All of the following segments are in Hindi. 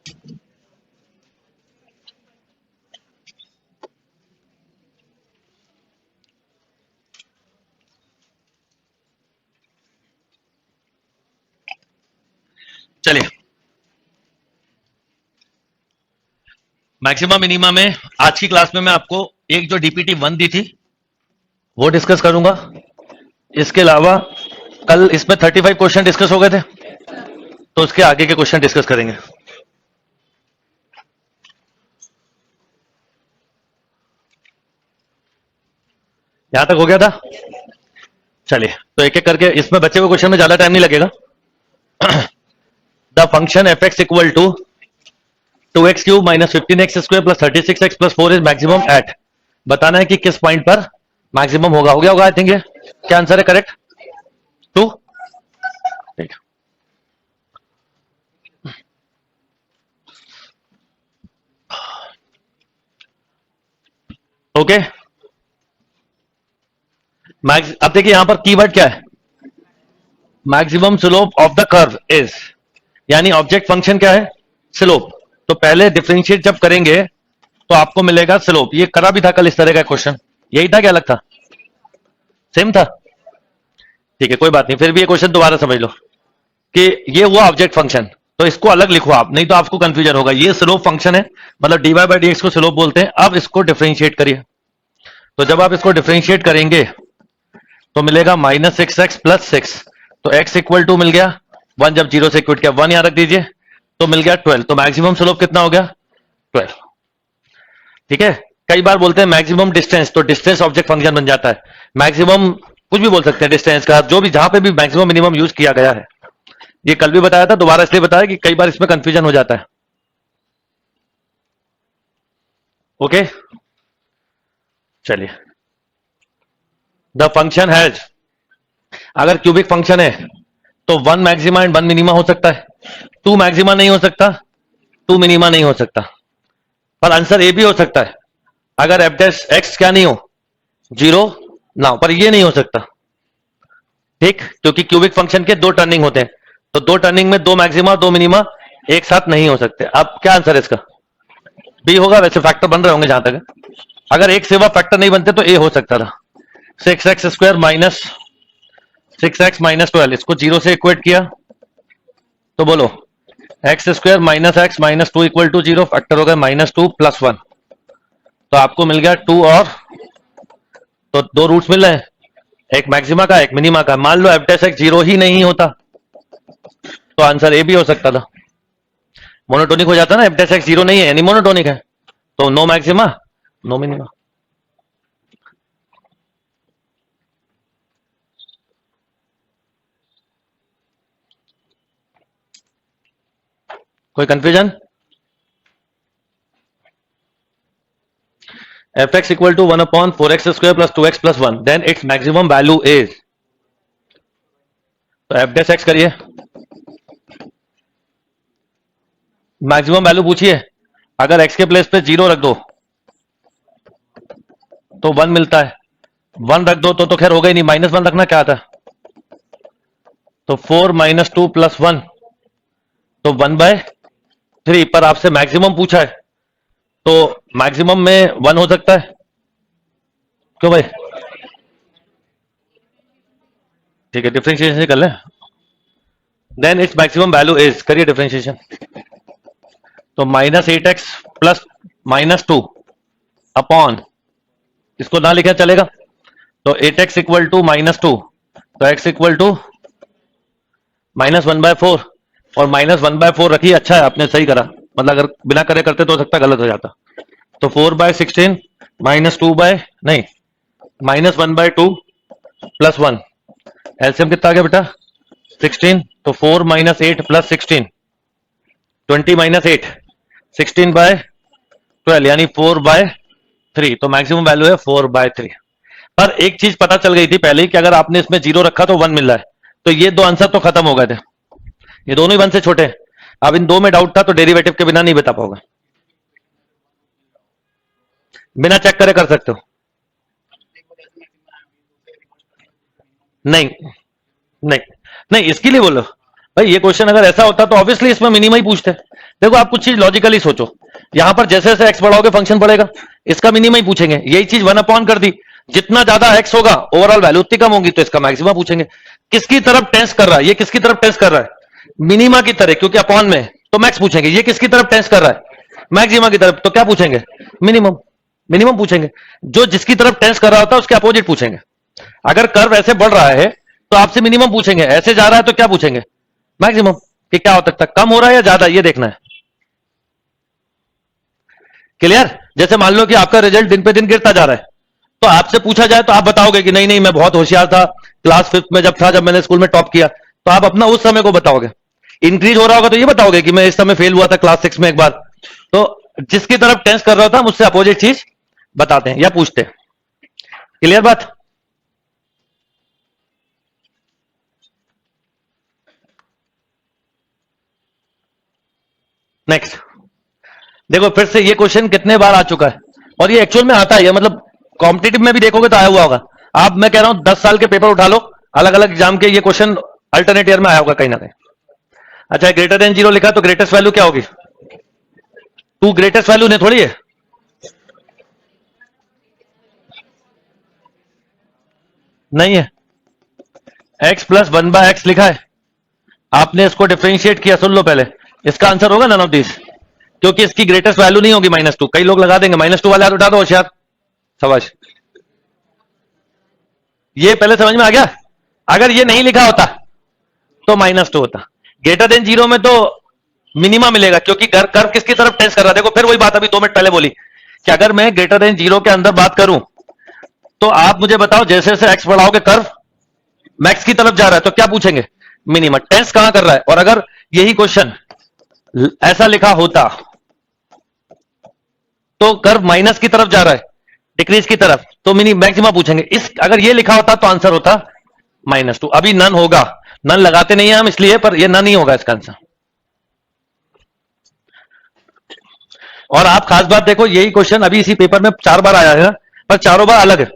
चलिए, मैक्सिमम मिनिमा में आज की क्लास में मैं आपको एक जो डीपीटी 1 दी थी वो डिस्कस करूंगा। इसके अलावा कल इसमें 35 क्वेश्चन डिस्कस हो गए थे, तो उसके आगे के क्वेश्चन डिस्कस करेंगे। यहां तक हो गया था। चलिए, तो एक एक करके इसमें बचे हुए क्वेश्चन में ज्यादा टाइम नहीं लगेगा। The function f x equal to 2x cube minus 15x square plus 36x plus 4 is maximum at. बताना है कि किस पॉइंट पर मैक्सिमम होगा। हो गया होगा आई थिंक। ये क्या आंसर है करेक्ट? 2। ठीक, ओके। अब देखिए यहां पर कीवर्ड क्या है? Maximum slope of the curve is, यानी ऑब्जेक्ट फंक्शन क्या है? स्लोप। तो पहले डिफरेंशिएट जब करेंगे तो आपको मिलेगा स्लोप। ये करा भी था कल इस तरह का क्वेश्चन, यही था क्या अलग था? सेम था। ठीक है, कोई बात नहीं, फिर भी ये क्वेश्चन दोबारा समझ लो कि ये हुआ ऑब्जेक्ट फंक्शन, तो इसको अलग लिखो आप, नहीं तो आपको कंफ्यूजन होगा। ये स्लोप फंक्शन है, मतलब dy बाई dx को स्लोप बोलते हैं। अब इसको डिफरेंशिएट करिए, तो जब आप इसको डिफरेंशिएट करेंगे तो मिलेगा माइनस 6x प्लस 6। तो x इक्वल टू मिल गया 1, जब 0 से इक्वेट किया 1 यहां रख दीजिए, तो मिल गया 12। तो मैक्सिमम स्लोप कितना हो गया? 12। ठीक है। कई बार बोलते हैं मैक्सिमम डिस्टेंस, तो डिस्टेंस ऑब्जेक्ट फंक्शन बन जाता है। मैक्सिमम कुछ भी बोल सकते हैं डिस्टेंस का, जो भी जहां पे भी मैक्सिमम मिनिमम यूज किया गया है। ये कल भी बताया था, दोबारा इसलिए बताया कि कई बार इसमें कंफ्यूजन हो जाता है। ओके, चलिए। द फंक्शन हैज, अगर क्यूबिक फंक्शन है तो 1 मैक्सिमा एंड 1 मिनिमा हो सकता है, 2 मैक्सिमा नहीं हो सकता, 2 मिनिमा नहीं हो सकता। पर आंसर ए भी हो सकता है अगर एफ डैश एक्स क्या नहीं हो, 0 ना हो, पर ये नहीं हो सकता। ठीक, क्योंकि क्यूबिक फंक्शन के 2 टर्निंग होते हैं, तो 2 टर्निंग में 2 मैक्सिमा 2 मिनिमा एक साथ नहीं हो सकते। अब क्या आंसर है इसका? बी होगा। वैसे फैक्टर बन रहे होंगे जहां तक है। अगर एक से वह फैक्टर नहीं बनते तो ए हो सकता था। 6x square minus 6x minus 12, इसको 0 से इक्वेट किया तो बोलो x square minus x minus 2 equal to 0, factor हो गया -2 प्लस 1। तो आपको मिल गया 2 और, तो 2 रूट्स मिल रहे हैं, एक मैक्सिमा का एक मिनिमा का। मान लो एफ डैश एक्स 0 ही नहीं होता तो आंसर ए भी हो सकता था। मोनोटोनिक हो जाता ना, एफ डैश एक्स 0 नहीं है यानी मोनोटोनिक है, तो नो मैक्सिमा नो मिनिमा। कोई confusion? F x equal to 1 upon 4x square plus 2x plus 1, then it's maximum value is. तो एफ डैश एक्स करिए, मैक्सिमम वैल्यू पूछिए। अगर x के प्लेस पे 0 रख दो तो 1 मिलता है, 1 रख दो तो खैर हो गई नहीं, -1 रखना क्या आता? तो 4 माइनस 2 प्लस 1, तो 1/3। पर आपसे मैक्सिमम पूछा है तो मैक्सिमम में 1 हो सकता है, क्यों भाई? ठीक है, डिफरेंशिएशन कर ले। Then it's maximum value is, करिए डिफरेंशिएशन। तो -8x प्लस -2 अपॉन, इसको ना लिखा चलेगा, तो 8x इक्वल टू -2, तो x इक्वल टू -1/4, और -1/4 रखिए। अच्छा है आपने सही करा, मतलब अगर बिना करे करते तो हो सकता गलत हो जाता। तो 4/16 -2 बाय नहीं -1/2 प्लस 1, एलसीएम कितना आ गया बेटा? 16। तो 4 माइनस 8 प्लस 16, 20 माइनस 8, 16/12 यानी 4/3। तो मैक्सिमम वैल्यू है 4/3। पर एक चीज पता चल गई थी पहले ही कि अगर आपने इसमें 0 रखा तो 1 मिल रहा है, तो ये 2 आंसर तो खत्म हो गए थे, ये दोनों ही 1 से छोटे हैं। अब इन 2 में डाउट था तो डेरिवेटिव के बिना नहीं बता पाओगे, बिना चेक करे कर सकते हो। नहीं नहीं नहीं, इसके लिए बोलो, भाई ये क्वेश्चन अगर ऐसा होता तो ऑब्वियसली इसमें मिनिमा ही पूछते। देखो आप कुछ चीज लॉजिकली सोचो, यहां पर जैसे जैसे एक्स बढ़ाओगे फंक्शन बढ़ेगा, इसका मिनिमा ही पूछेंगे। यही चीज 1 कर दी, जितना ज्यादा एक्स होगा ओवरऑल वैल्यू उतनी कम होगी, तो इसका मैक्सिमा पूछेंगे। किसकी तरफ टेंस कर रहा है, ये किसकी तरफ टेंस कर रहा है, मिनिमा की तरह, क्योंकि अपॉन में, तो मैक्स पूछेंगे। ये किसकी तरफ टेंस कर रहा है, मैक्सिमा की तरफ, तो क्या पूछेंगे, मिनिमम। मिनिमम पूछेंगे। जो जिसकी तरफ टेंस कर रहा होता है उसके अपोजिट पूछेंगे। अगर कर्व ऐसे बढ़ रहा है तो आपसे मिनिमम पूछेंगे, ऐसे जा रहा है तो क्या पूछेंगे, मैक्सिमम। कि क्या हो सकता है, कम हो रहा है या ज्यादा, ये देखना है। क्लियर। जैसे मान लो कि आपका रिजल्ट दिन पे दिन गिरता जा रहा है, तो आपसे पूछा जाए तो आप बताओगे कि नहीं नहीं मैं बहुत होशियार था, क्लास 5th में जब था, जब मैंने स्कूल में टॉप किया, तो आप अपना उस समय को बताओगे। इंक्रीज हो रहा होगा तो ये बताओगे कि मैं इस समय फेल हुआ था क्लास 6 में एक बार। तो जिसकी तरफ टेंस कर रहा था हम उससे अपोजिट चीज बताते हैं या पूछते हैं। क्लियर बात। नेक्स्ट देखो, फिर से ये क्वेश्चन कितने बार आ चुका है, और ये एक्चुअल में आता है, मतलब कॉम्पिटिटिव में भी देखोगे तो आया हुआ होगा। आप, मैं कह रहा हूं 10 साल के पेपर उठा लो, अलग अलग एग्जाम के, ये क्वेश्चन अल्टरनेट ईयर में आया होगा कहीं ना कहीं। अच्छा, ग्रेटर देन 0 लिखा तो ग्रेटेस्ट वैल्यू क्या होगी, 2 ग्रेटेस्ट वैल्यू नहीं थोड़ी है। नहीं है, x प्लस 1/x लिखा है, आपने इसको डिफरेंशिएट किया, सुन लो पहले, इसका आंसर होगा नन ऑफ दिस, क्योंकि इसकी ग्रेटेस्ट वैल्यू नहीं होगी -2। कई लोग लगा देंगे, -2 वाले हाथ उठा दो होशियार, शाबाश। ये पहले समझ में आ गया। अगर ये नहीं लिखा होता तो -2 होता। ग्रेटर देन 0 में तो मिनिमा मिलेगा, क्योंकि कर्व किसकी तरफ टेंस कर रहा है। देखो फिर वही बात अभी 2 मिनट पहले बोली कि अगर मैं ग्रेटर देन 0 के अंदर बात करूं, तो आप मुझे बताओ जैसे जैसे एक्स बढ़ाओगे कर्व मैक्स की तरफ जा रहा है, तो क्या पूछेंगे, मिनिमम। टेंस कहां कर रहा है, और अगर यही क्वेश्चन ऐसा लिखा होता तो कर्व माइनस की तरफ जा रहा है, डिक्रीज की तरफ, तो मिनी मैक्सिमा पूछेंगे। इस अगर ये लिखा होता तो आंसर होता -2। अभी नन होगा, नन लगाते नहीं है हम इसलिए, पर ये नन ही होगा इसका आंसर। और आप खास बात देखो, यही क्वेश्चन अभी इसी पेपर में 4 बार आया है, पर चारों बार अलग है,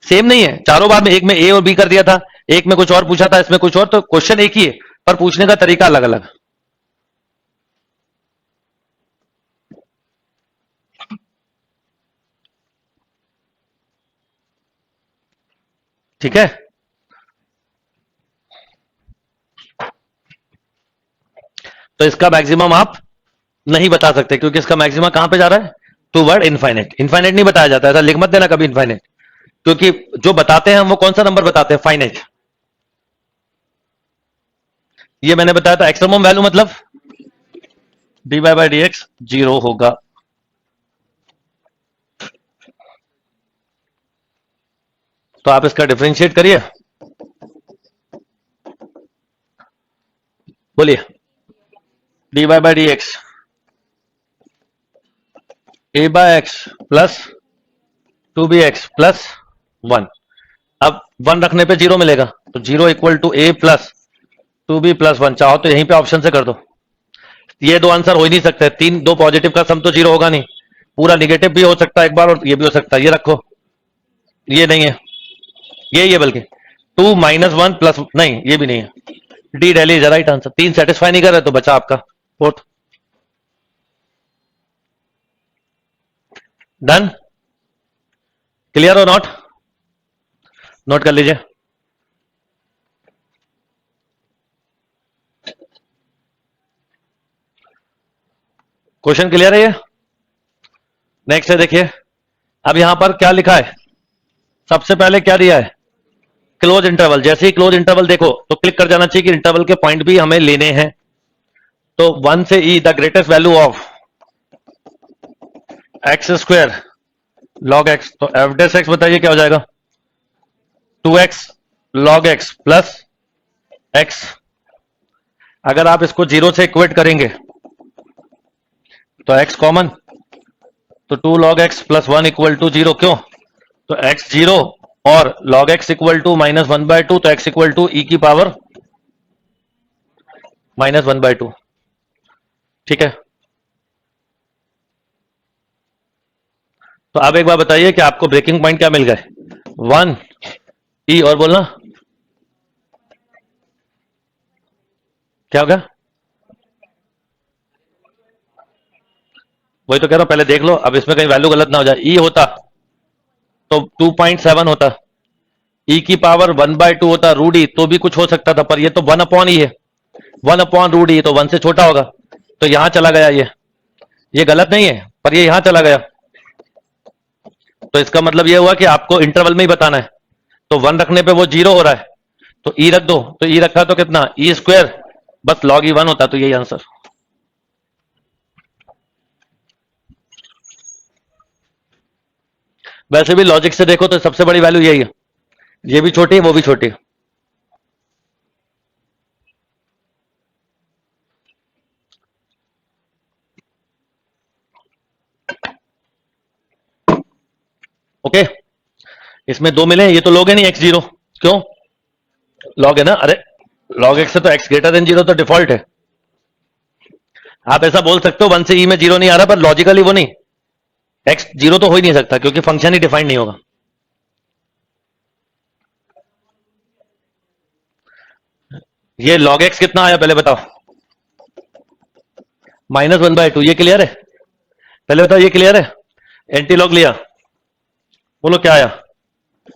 सेम नहीं है। चारों बार में एक में ए और बी कर दिया था, एक में कुछ और पूछा था, इसमें कुछ और, तो क्वेश्चन एक ही है पर पूछने का तरीका अलग अलग। ठीक है। तो इसका मैक्सिमम आप नहीं बता सकते, क्योंकि इसका मैक्सिमम कहां पे जा रहा है, टूवर्ड इनफाइनेट। इनफाइनेट नहीं बताया जाता, ऐसा लिख मत देना कभी इनफाइनेट, क्योंकि जो बताते हैं हम वो कौन सा नंबर बताते हैं, फाइनेट। ये मैंने बताया था एक्सट्रीमम वैल्यू मतलब dy बाई डी एक्स 0 होगा। तो आप इसका डिफरेंशिएट करिए, बोलिए। dy by d x a by x plus 2bx plus 1। अब 1 रखने पे 0 मिलेगा, तो 0 equal to a plus 2b plus 1। चाहो तो यहीं पे ऑप्शन से कर दो। ये दो आंसर हो ही नहीं सकते, दो पॉजिटिव का सम तो 0 होगा नहीं, पूरा निगेटिव भी हो सकता है एक बार, और ये भी हो सकता है। ये रखो, ये नहीं है, ये बल्कि 2 -1 प्लस, नहीं ये भी नहीं है। D daily is right answer. 3 satisfy नहीं कर रहे तो बचा आपका 4th। डन, क्लियर और नॉट, नोट कर लीजिए। क्वेश्चन क्लियर है ये। नेक्स्ट है, देखिए अब यहां पर क्या लिखा है, सबसे पहले क्या दिया है, क्लोज इंटरवल। जैसे ही क्लोज इंटरवल देखो तो क्लिक कर जाना चाहिए कि इंटरवल के पॉइंट भी हमें लेने हैं। तो 1 से e the greatest value of x square log x, तो एफ डेस एक्स बताइए क्या हो जाएगा, 2x log x plus x. अगर आप इसको 0 से इक्वेट करेंगे तो x कॉमन, तो 2 log x plus 1 equal to 0। क्यों, तो x 0 और log x इक्वल टू -1/2, तो x इक्वल टू ई की पावर -1/2। ठीक है। तो अब एक बार बताइए कि आपको ब्रेकिंग पॉइंट क्या मिल गए, 1 ई और बोलना क्या हो गया? वही तो कह रहा हूं, पहले देख लो, अब इसमें कहीं वैल्यू गलत ना हो जाए। ई होता तो 2.7 होता, ई की पावर 1/2 होता रूट ई, तो भी कुछ हो सकता था, पर ये तो 1 अपॉन ई है, 1 अपॉन रूट ई, तो 1 से छोटा होगा, तो यहां चला गया ये गलत नहीं है, पर ये यहां चला गया, तो इसका मतलब ये हुआ कि आपको इंटरवल में ही बताना है, तो 1 रखने पे वो 0 हो रहा है, तो ई रख दो, तो ई रखा तो कितना, ई स्क्वायर, बस लॉग ई 1 होता, तो यही आंसर। वैसे भी लॉजिक से देखो तो सबसे बड़ी वैल्यू यही है, ये भी छोटी है वो भी छोटी है। ओके, इसमें दो मिले, ये तो लॉग है नहीं एक्स जीरो, क्यों लॉग है ना, अरे लॉग एक्स से तो एक्स ग्रेटर देन जीरो तो डिफॉल्ट है। आप ऐसा बोल सकते हो 1 से ई में जीरो नहीं आ रहा, पर लॉजिकली वो नहीं, एक्स जीरो तो हो ही नहीं सकता क्योंकि फंक्शन ही डिफाइंड नहीं होगा। ये लॉग एक्स कितना आया पहले बताओ, -1/2, ये क्लियर है? पहले बताओ ये क्लियर है? एंटी लॉग लिया, बोलो क्या आया,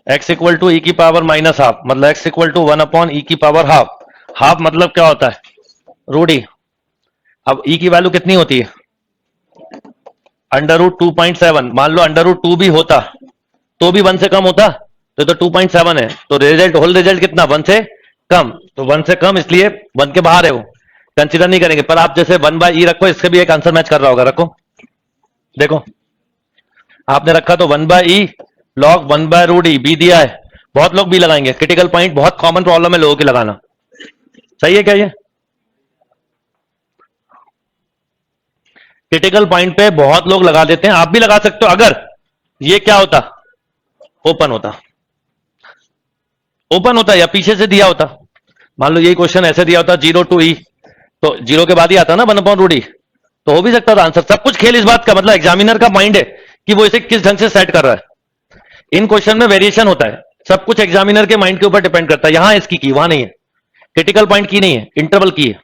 एक्स इक्वल टू ई की पावर -हाफ, मतलब एक्स इक्वल टू 1/e की पावर हाफ, हाफ मतलब क्या होता है, रूट ई। अब ई की वैल्यू कितनी होती है, √2.7, मान लो √2 भी होता तो भी 1 से कम होता, तो 2.7 है, तो रिजल्ट होल रिजल्ट कितना, 1 से कम, तो 1 से कम इसलिए 1 के बाहर है वो, कंसीडर नहीं करेंगे। पर आप जैसे 1/e रखो, इससे भी एक आंसर मैच कर रहा होगा, रखो देखो, आपने रखा तो 1/e लॉग 1/√e, बी दिया है, बहुत लोग बी लगाएंगे, क्रिटिकल पॉइंट बहुत कॉमन प्रॉब्लम है लोगों की लगाना, सही है क्या ये? क्रिटिकल पॉइंट पे बहुत लोग लगा देते हैं, आप भी लगा सकते हो, अगर ये क्या होता, ओपन होता, ओपन होता या पीछे से दिया होता, मान लो यही क्वेश्चन ऐसे दिया होता 0 to e, तो जीरो के बाद ही आता ना 1/√e, तो हो भी सकता था आंसर। सब कुछ खेल इस बात का मतलब एग्जामिनर का माइंड है कि वो इसे किस ढंग से सेट कर रहा है, इन क्वेश्चन में वेरिएशन होता है, सब कुछ एग्जामिनर के माइंड के ऊपर डिपेंड करता है, यहां इसकी की वहां नहीं है, क्रिटिकल पॉइंट की नहीं है, इंटरवल की है।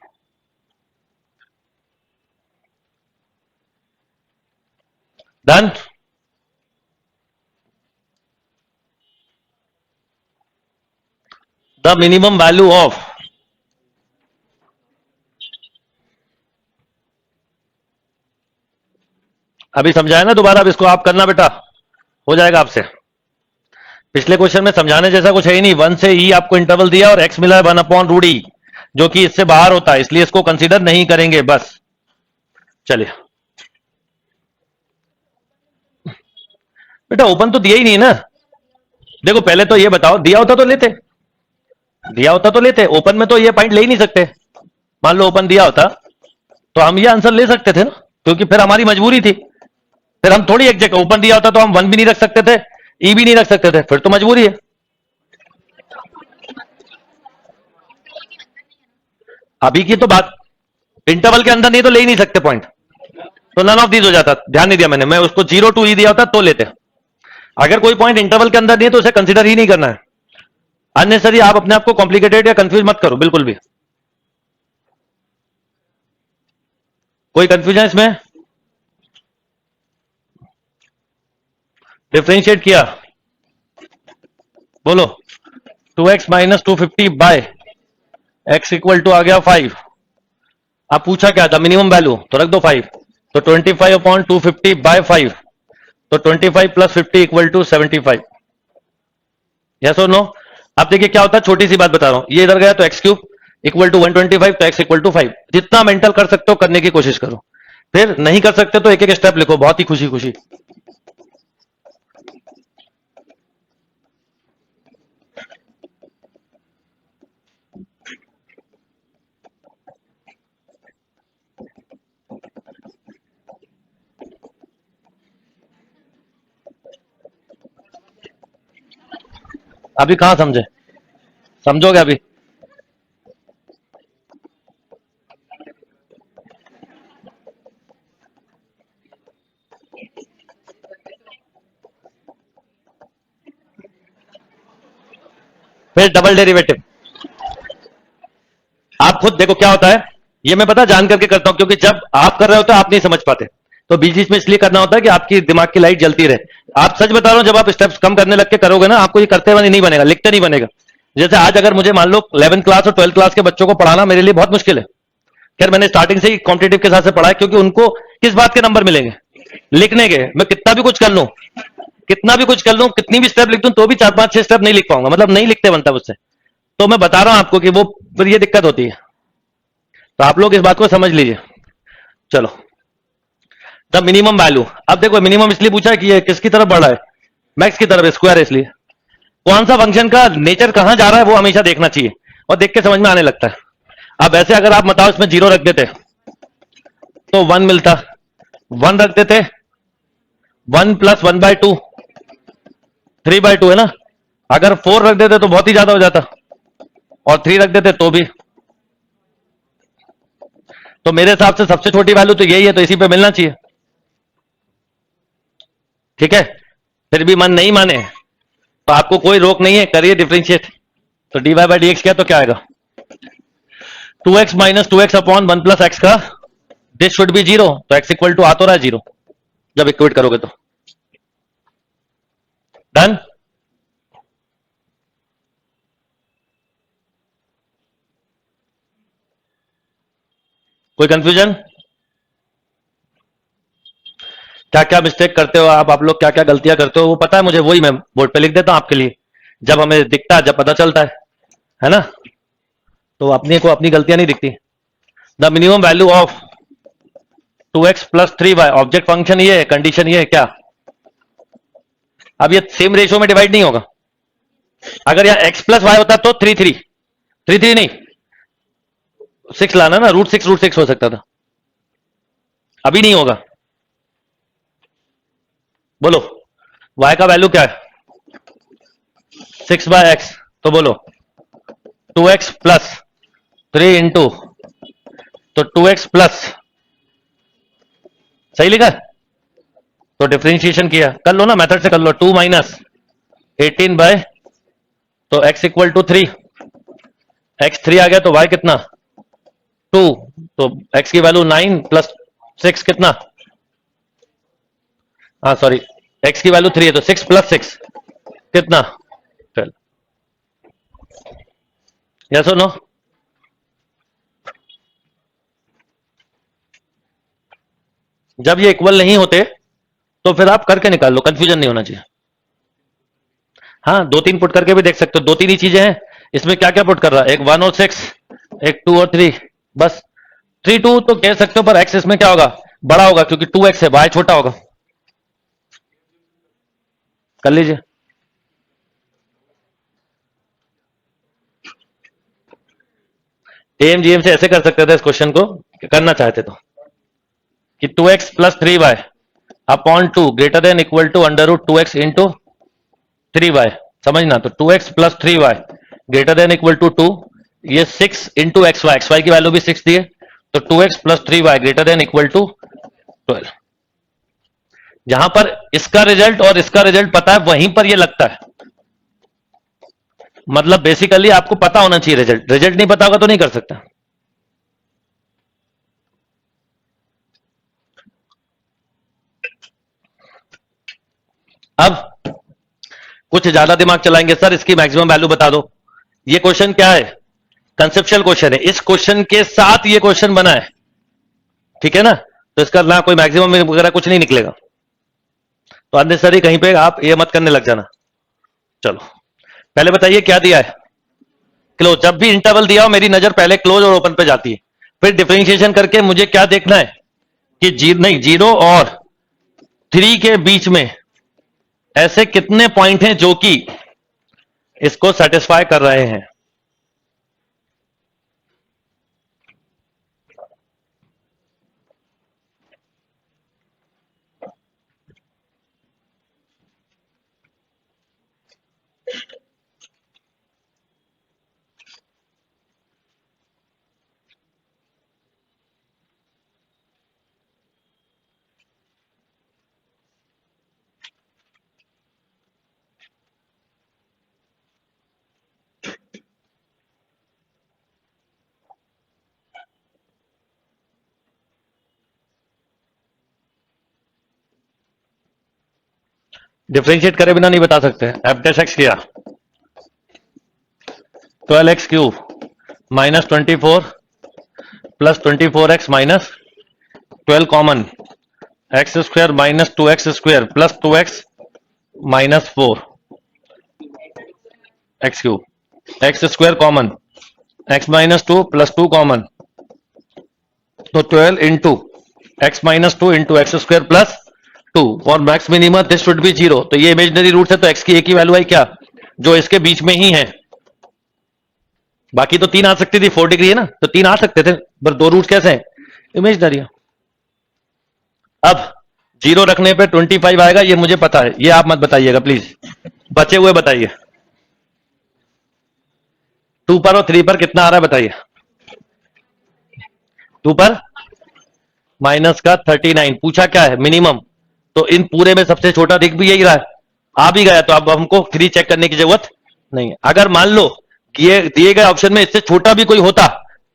Done. The minimum value of, अभी समझाया ना दोबारा, अब इसको आप करना बेटा, हो जाएगा आपसे। पिछले क्वेश्चन में समझाने जैसा कुछ है ही नहीं, 1 से ई आपको इंटरवल दिया और एक्स मिला है 1/√e, जो कि इससे बाहर होता है, इसलिए इसको कंसीडर नहीं करेंगे बस। चलिए बेटा, ओपन तो दिया ही नहीं है ना, देखो पहले तो ये बताओ, दिया होता तो लेते, दिया होता तो लेते, ओपन में तो ये पॉइंट ले ही नहीं सकते, मान लो ओपन दिया होता तो हम ये आंसर ले सकते थे ना, क्योंकि फिर हमारी मजबूरी थी, फिर हम थोड़ी एक जगह, ओपन दिया होता तो हम 1 भी नहीं रख सकते थे, ई भी नहीं रख सकते थे, फिर तो मजबूरी है। अभी की तो बात, इंटरवल के अंदर नहीं तो ले ही नहीं सकते पॉइंट, तो नन ऑफ दीज हो जाता, ध्यान नहीं दिया मैंने, मैं उसको 0 to e दिया होता तो लेते, अगर कोई पॉइंट इंटरवल के अंदर नहीं है तो उसे कंसीडर ही नहीं करना है। अननेसरी आप अपने आप को कॉम्प्लिकेटेड या कंफ्यूज मत करो बिल्कुल भी, कोई कंफ्यूजन इसमें, डिफ्रेंशिएट किया, बोलो 2x - 250 by x equal to आ गया 5, आप पूछा क्या था मिनिमम वैल्यू, तो रख दो 5, तो 25/250/5, तो 25 + 50 = 75, यस और नो। अब देखिए क्या होता है, छोटी सी बात बता रहा हूं, ये इधर गया तो x³ इक्वल टू 125, तो x इक्वल टू 5, जितना मेंटल कर सकते हो करने की कोशिश करो, फिर नहीं कर सकते तो एक एक स्टेप लिखो बहुत ही खुशी खुशी। अभी कहां समझे, समझोगे अभी, फिर डबल डेरिवेटिव, आप आप खुद देखो क्या होता है, ये मैं पता जान करके करता हूं, क्योंकि जब आप कर रहे होते हो आप नहीं समझ पाते, तो बीच बीच में इसलिए करना होता है कि आपकी दिमाग की लाइट जलती रहे। आप सच बता रहा हूं, जब आप स्टेप्स कम करने लग के करोगे ना, आपको ये करते हुए नहीं बनेगा, लिखते नहीं बनेगा। जैसे आज अगर मुझे मान लो 11th क्लास और 12th क्लास के बच्चों को पढ़ाना मेरे लिए बहुत मुश्किल है। खैर मैंने स्टार्टिंग से ही कॉम्पिटेटिव के हिसाब से पढ़ा है, क्योंकि उनको किस बात के नंबर मिलेंगे, लिखने के। मैं कितना भी कुछ कर लूं, कितना भी कुछ कर लूं, कितनी भी स्टेप लिख दूं, तो भी 4 5 6 स्टेप नहीं लिख पाऊंगा, मतलब नहीं लिखते बनता मुझसे। तो मैं बता रहा हूं आपको कि वो फिर ये दिक्कत होती है, तो आप लोग इस बात को समझ लीजिए। चलो, द मिनिमम वैल्यू। अब देखो मिनिमम इसलिए पूछा है कि ये किसकी तरफ बढ़ रहा है, मैक्स की तरफ, स्क्वायर है इसलिए। कौन सा फंक्शन का नेचर कहां जा रहा है वो हमेशा देखना चाहिए, और देख के समझ में आने लगता है। अब ऐसे अगर आप बताओ इसमें 0 रख देते तो 1 मिलता, 1 रख देते 1 प्लस 1/2, 3/2 है ना। अगर 4 रख देते तो बहुत ही ज्यादा हो जाता, और 3 रख देते तो भी। तो मेरे हिसाब से सबसे छोटी वैल्यू तो यही है, तो इसी पे मिलना चाहिए। ठीक है, फिर भी मन नहीं माने तो आपको कोई रोक नहीं है, करिए डिफरेंशिएट। तो dy बाई डी एक्स क्या, तो क्या आएगा 2x minus 2x upon 1 plus x का, दिस शुड बी 0, तो x इक्वल टू आ तो रहा है 0 जब इक्वेट करोगे तो। डन। कोई कंफ्यूजन? क्या क्या मिस्टेक करते हो आप लोग क्या क्या गलतियां करते हो वो पता है मुझे, वही मैं बोर्ड पे लिख देता हूं आपके लिए, जब हमें दिखता है, जब पता चलता है ना। तो अपने को अपनी गलतियां नहीं दिखती। The minimum value of 2x plus 3y, object function ये है, कंडीशन ये है क्या। अब ये सेम रेशियो में डिवाइड नहीं होगा। अगर यहाँ x प्लस वाई होता तो 3 3 नहीं 6 लाना ना, √6 हो सकता था, अभी नहीं होगा। बोलो y का वैल्यू क्या है 6/x, तो बोलो 2x प्लस 3 तो 2x प्लस, सही लिखा। तो डिफरेंशिएशन किया, कर लो ना मेथड से कर लो, 2 माइनस 18 तो x इक्वल टू 3, x 3 आ गया तो y कितना 2, तो x की वैल्यू 9 प्लस 6 कितना, हाँ सॉरी, x की वैल्यू 3 है तो 6 प्लस 6 कितना 12। यस और नो? जब ये इक्वल नहीं होते तो फिर आप करके निकाल लो, कंफ्यूजन नहीं होना चाहिए। हाँ 2 3 पुट करके भी देख सकते हो, 2 3 ही चीजें हैं इसमें, क्या क्या पुट कर रहा है, एक 1 और 6, एक 2 और 3, बस 3 2 तो कह सकते हो, पर x इसमें क्या होगा बड़ा होगा, क्योंकि 2x है, y छोटा होगा। कर लीजिए। एम से ऐसे कर सकते थे इस क्वेश्चन को, करना चाहते तो, कि 2x plus 3y upon 2 greater than equal to √2x into 3y। समझना, तो 2x plus 3y greater than equal to 2, ये 6 इंटू एक्स वाई की वैल्यू भी 6 दी है, तो 2x plus 3y greater than equal to 12। जहां पर इसका रिजल्ट और इसका रिजल्ट पता है वहीं पर ये लगता है, मतलब बेसिकली आपको पता होना चाहिए रिजल्ट, रिजल्ट नहीं पता होगा तो नहीं कर सकता। अब कुछ ज्यादा दिमाग चलाएंगे, सर इसकी मैक्सिमम वैल्यू बता दो। ये क्वेश्चन क्या है, कंसेप्चुअल क्वेश्चन है, इस क्वेश्चन के साथ ये क्वेश्चन बना है, ठीक है ना। तो इसका ना कोई मैक्सिमम वगैरह कुछ नहीं निकलेगा, तो अननेसेसरी कहीं पे आप ये मत करने लग जाना। चलो पहले बताइए क्या दिया है, क्लोज। जब भी इंटरवल दिया हो मेरी नजर पहले क्लोज और ओपन पे जाती है, फिर डिफरेंशिएशन करके मुझे क्या देखना है कि नहीं 0 और 3 के बीच में ऐसे कितने पॉइंट हैं जो कि इसको सेटिस्फाई कर रहे हैं। डिफरेंशिएट करे बिना नहीं बता सकते। एफ डैश एक्स किया 12x³ minus 24 plus 24x minus 12 common, x² minus 2x² plus 2x minus 4 x³ x² common, x minus 2 plus 2 common, तो 12 into x minus 2 into x² plus 2 और max minimum this should be 0। तो ये इमेजिनरी रूट है तो x की एक ही वैल्यू आई क्या, जो इसके बीच में ही है। बाकी तो 3 आ सकती थी, 4 डिग्री है ना, तो 3 आ सकते थे, पर 2 रूट कैसे हैं, इमेजिनरी। अब 0 रखने पे 25 आएगा, ये मुझे पता है, ये आप मत बताइएगा प्लीज, बचे हुए बताइए। 2 पर और 3 पर कितना आ रहा है बताइए। 2 पर माइनस का 39, पूछा क्या है मिनिमम, तो इन पूरे में सबसे छोटा दिख भी यही रहा है, आ भी गया, तो अब हमको 3 चेक करने की जरूरत नहीं है। अगर मान लो कि ये दिए गए ऑप्शन में इससे छोटा भी कोई होता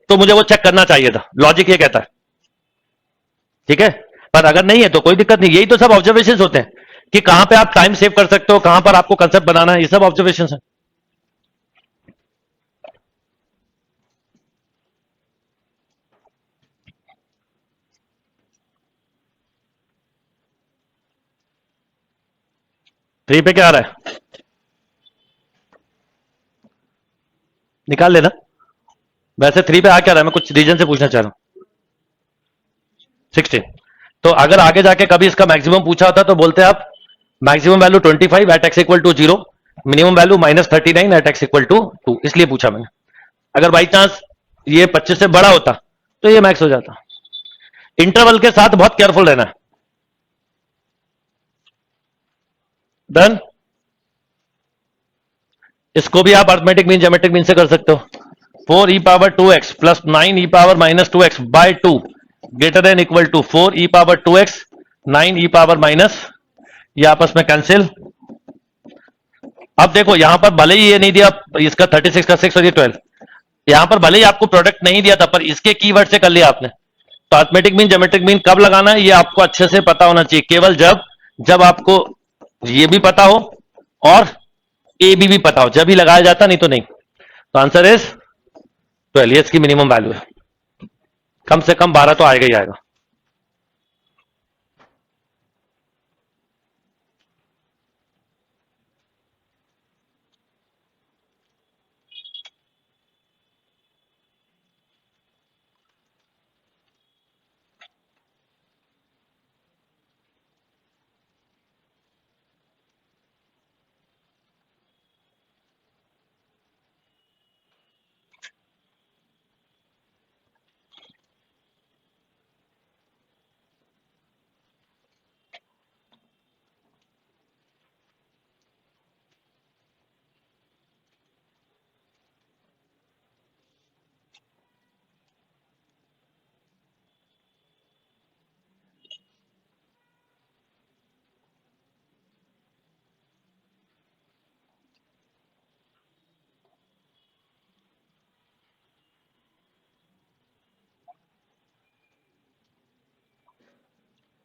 तो मुझे वो चेक करना चाहिए था, लॉजिक ये कहता है, ठीक है। पर अगर नहीं है तो कोई दिक्कत नहीं, यही तो सब ऑब्जर्वेशन होते हैं कि कहां पे आप टाइम सेव कर सकते हो, कहां पर आपको कंसेप्ट बनाना है, ये सब ऑब्जर्वेशन है। थ्री पे क्या आ रहा है, निकाल लेना। वैसे 3 पे आ क्या रहा है, मैं कुछ रीजन से पूछना चाह रहा हूं। 16, तो अगर आगे जाके कभी इसका मैक्सिमम पूछा होता तो बोलते आप maximum value 25 at x equal to 0, minimum value minus 39 at x equal to 2, इसलिए पूछा मैंने। अगर बाई चांस ये 25 से बड़ा होता तो ये मैक्स हो जाता। इंटरवल के साथ बहुत केयरफुल रहना है। डन। इसको भी आप अर्थमेटिक मीन ज्योमेट्रिक मीन से कर सकते हो। 4 e power 2x plus 9 e power minus 2x by 2 greater than equal to 4 e power 2x 9 e power minus, ये आपस में कैंसिल। अब देखो यहां पर भले ही ये नहीं दिया, इसका 36 का 6 और ये 12, यहां पर भले ही आपको प्रोडक्ट नहीं दिया था, पर इसके कीवर्ड से कर लिया आपने। तो अर्थमेटिक मीन ज्योमेट्रिक मीन कब लगाना है ये आपको अच्छे से पता होना चाहिए, केवल जब आपको ये भी पता हो और ए बी भी पता हो, जब ही लगाया जाता, नहीं तो नहीं। तो आंसर इज 12, ये इसकी मिनिमम वैल्यू है, कम से कम 12 तो आएगा ही आएगा।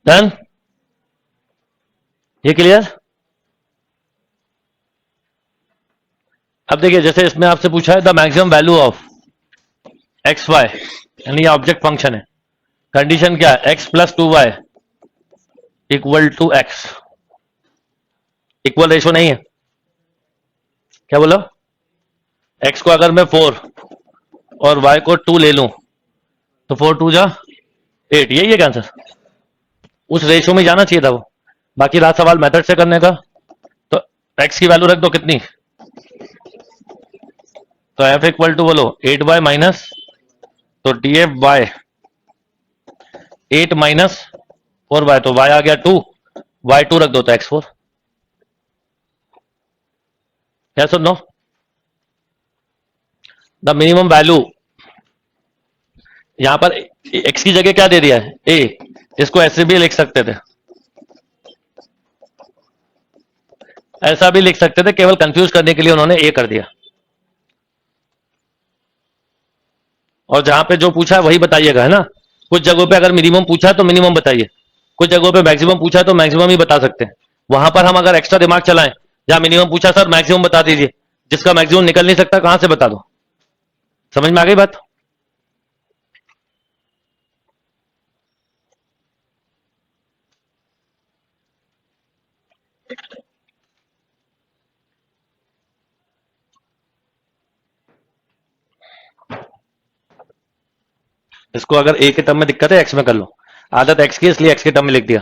डन, ये क्लियर। अब देखिए जैसे इसमें आपसे पूछा है the maximum value of x y, यानी ये ऑब्जेक्ट फंक्शन है, कंडीशन क्या है, x plus 2y equal to x, equal ratio नहीं है, क्या बोला, एक्स को अगर मैं 4 और y को 2 ले लूं तो 4 2 जा 8, यही है आंसर। उस रेशो में जाना चाहिए था वो। बाकी रहा सवाल मेथड से करने का, तो x की वैल्यू रख दो कितनी, तो f इक्वल टू बोलो 8y माइनस, तो df बाय 8 माइनस 4y, तो y आ गया 2, y2 रख दो तो x4। क्या सुनो, द मिनिमम वैल्यू, यहां पर x की जगह क्या दे दिया है a, इसको ऐसे भी लिख सकते थे, ऐसा भी लिख सकते थे, केवल कंफ्यूज करने के लिए उन्होंने a कर दिया। और जहां पे जो पूछा है वही बताइएगा, है ना। कुछ जगहों पे अगर मिनिमम पूछा है तो मिनिमम बताइए, कुछ जगहों पे मैक्सिमम पूछा है तो मैक्सिमम ही बता सकते हैं, वहां पर हम अगर एक्स्ट्रा दिमाग चलाएं, जहां मिनिमम पूछा सर मैक्सिमम बता दीजिए, जिसका मैक्सिमम निकल नहीं सकता कहां से बता दो? समझ में आ गई बात? इसको अगर ए के टर्म में दिक्कत है एक्स में कर लो, आदत एक्स की इसलिए एक्स के टर्म में लिख दिया।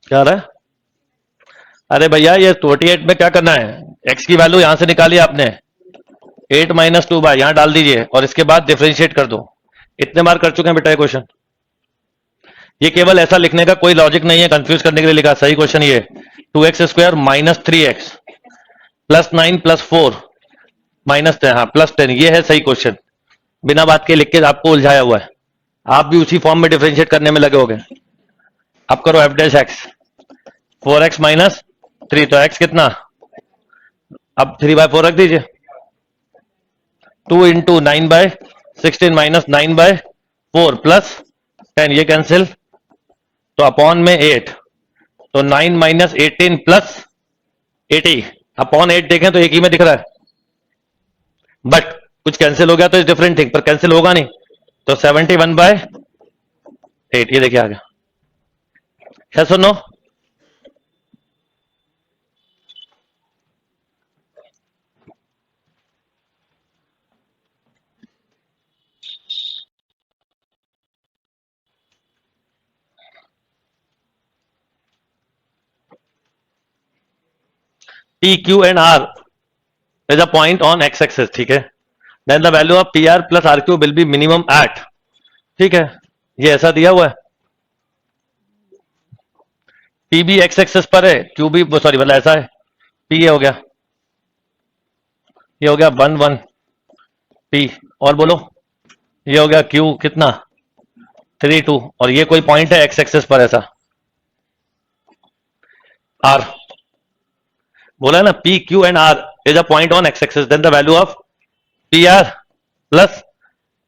क्या रहा है? अरे भैया ये 48 में क्या करना है, एक्स की वैल्यू यहां से निकाली आपने, 8 - 2 यहां डाल दीजिए और इसके बाद डिफरेंशिएट कर दो। इतने बार कर चुके हैं बेटा ये क्वेश्चन। ये केवल ऐसा लिखने का कोई लॉजिक नहीं है, कंफ्यूज करने के लिए लिखा। सही क्वेश्चन ये 2x² - 3x +9 +4 -10, हाँ +10, ये है सही क्वेश्चन। बिना बात के लिख के आपको उलझाया हुआ है, आप भी उसी फॉर्म में डिफरेंशिएट करने में लगे होगे। अब करो f'(x) 4x - 3, तो x कितना, अब 3/4 रख दीजिए, 2 × 9/16 -9/4 +10, ये कैंसिल, तो अपॉन में 8, तो 9 - 18 +80, अपॉन 8 देखें तो एक ही में दिख रहा है, बट कुछ कैंसिल हो गया तो इस डिफरेंट थिंग, पर कैंसिल होगा नहीं, तो 71/8, ये देखिए आ गया। है सुनो, P, Q and R is a point on x axis, ठीक है, then the value of PR plus RQ will be minimum at, ठीक है, ये ऐसा दिया हुआ है, P भी x एक्सेस पर है, Q भी, सॉरी मतलब ऐसा है, P ये हो गया, ये हो गया 1 1 P, और बोलो ये हो गया Q कितना 3 2, और ये कोई पॉइंट है x एक्सेस पर ऐसा, R बोला है ना, P Q and R is a point on x axis, then the value of PR plus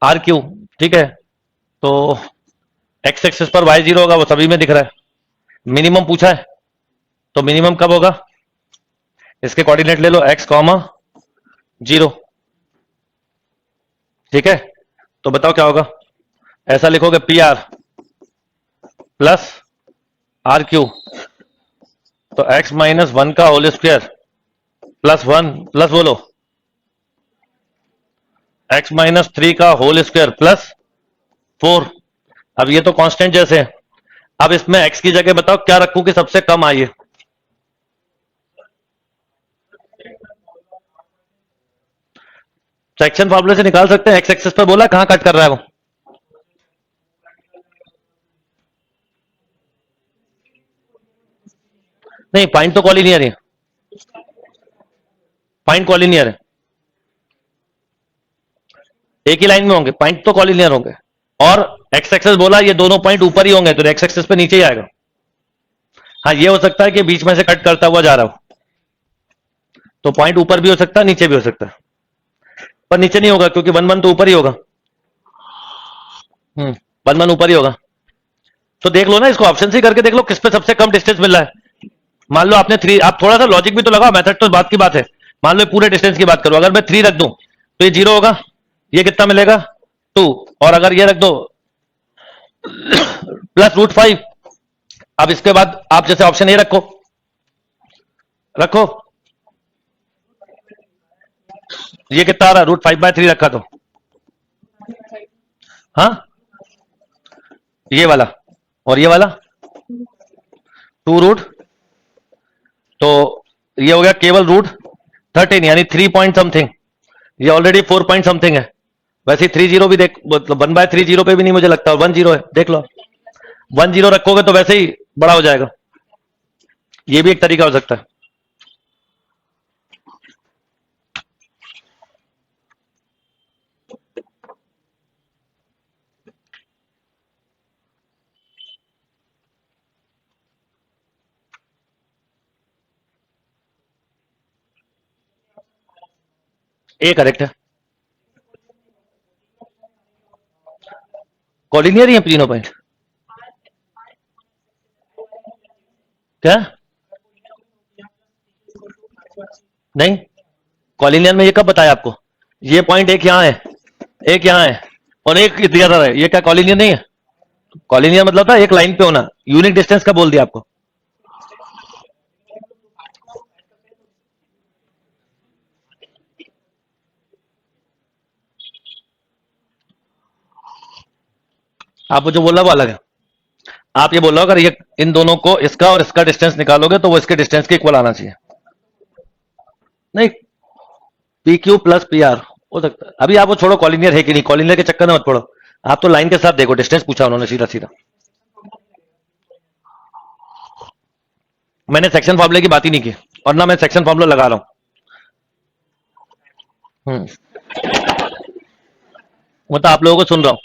RQ, ठीक है, तो x एक्सेस पर y0 होगा, वो सभी में दिख रहा है, मिनिमम पूछा है, तो मिनिमम कब होगा, इसके कोऑर्डिनेट ले लो x, 0, ठीक है, तो बताओ क्या होगा, ऐसा लिखोगे PR प्लस RQ, तो x -1 का होल स्क्वायर +1 प्लस बोलो x -3 का होल स्क्वायर +4, अब ये तो कांस्टेंट जैसे है, अब इसमें x की जगह बताओ क्या रखूं कि सबसे कम आइए, सेक्शन फॉर्मूले से निकाल सकते हैं, x एक्सेस पर बोला कहां कट कर रहा है वो, नहीं पॉइंट तो कॉलिनियर है, पॉइंट कॉलिनियर है, एक ही लाइन में होंगे, पॉइंट तो कॉलिनियर होंगे, और x एक्सेस बोला ये दोनों पॉइंट ऊपर ही होंगे, तो x एक्सेस पे नीचे ही आएगा, हाँ ये हो सकता है कि बीच में से कट करता हुआ जा रहा हो, तो पॉइंट ऊपर भी हो सकता है नीचे भी हो सकता है, पर नीचे नहीं होगा क्योंकि 1 1 तो ऊपर ही होगा, 1 1 ऊपर ही होगा, तो देख लो ना, इसको ऑप्शन से करके देख लो किस पे सबसे कम डिस्टेंस मिल रहा है। मान लो आपने 3, आप थोड़ा सा लॉजिक भी तो लगाओ, मेथड तो बात की बात है, मान लो पूरे डिस्टेंस की बात करो, अगर मैं 3 रख दूं तो ये 0 होगा, ये कितना मिलेगा 2, और अगर ये रख दो +√5, अब इसके बाद आप जैसे ऑप्शन ए रखो, रखो, ये कितना आ रहा है √5/3 रखा तो, हाँ ये वाला, और ये वाला 2 तो ये हो गया केवल √13, यानी 3 पॉइंट समथिंग, ये ऑलरेडी 4 पॉइंट समथिंग है, वैसे 30 भी देख, मतलब 1/30 पे भी नहीं मुझे लगता, 10 है, देख लो 10 रखोगे तो वैसे ही बड़ा हो जाएगा, ये भी एक तरीका हो सकता है। ए करेक्ट है, कॉलिनियर ही है तीनों पॉइंट? क्या? नहीं, कॉलिनियर में ये कब बताया आपको? ये पॉइंट एक यहां है, एक यहां है और एक दिया था, ये क्या कॉलिनियर नहीं है? कॉलिनियर मतलब था एक लाइन पे होना। यूनिक डिस्टेंस का बोल दिया आपको? आप जो बोला वो अलग है। आप ये बोल रहे हो अगर ये इन दोनों को, इसका और इसका डिस्टेंस निकालोगे तो वो इसके डिस्टेंस के इक्वल आना चाहिए। नहीं, P Q plus P R हो सकता है। अभी आप वो छोड़ो, कॉलिनियर है कि नहीं, कॉलिनियर के चक्कर में मत पड़ो। आप तो लाइन के साथ देखो, डिस्टेंस पूछा उन्होंने सीधा सीधा। मैंने सेक्शन फॉर्मूले की बात ही नहीं की, और ना मैं सेक्शन फॉर्मूला लगा रहा हूं। मतलब आप लोगों को सुन रहा हूं।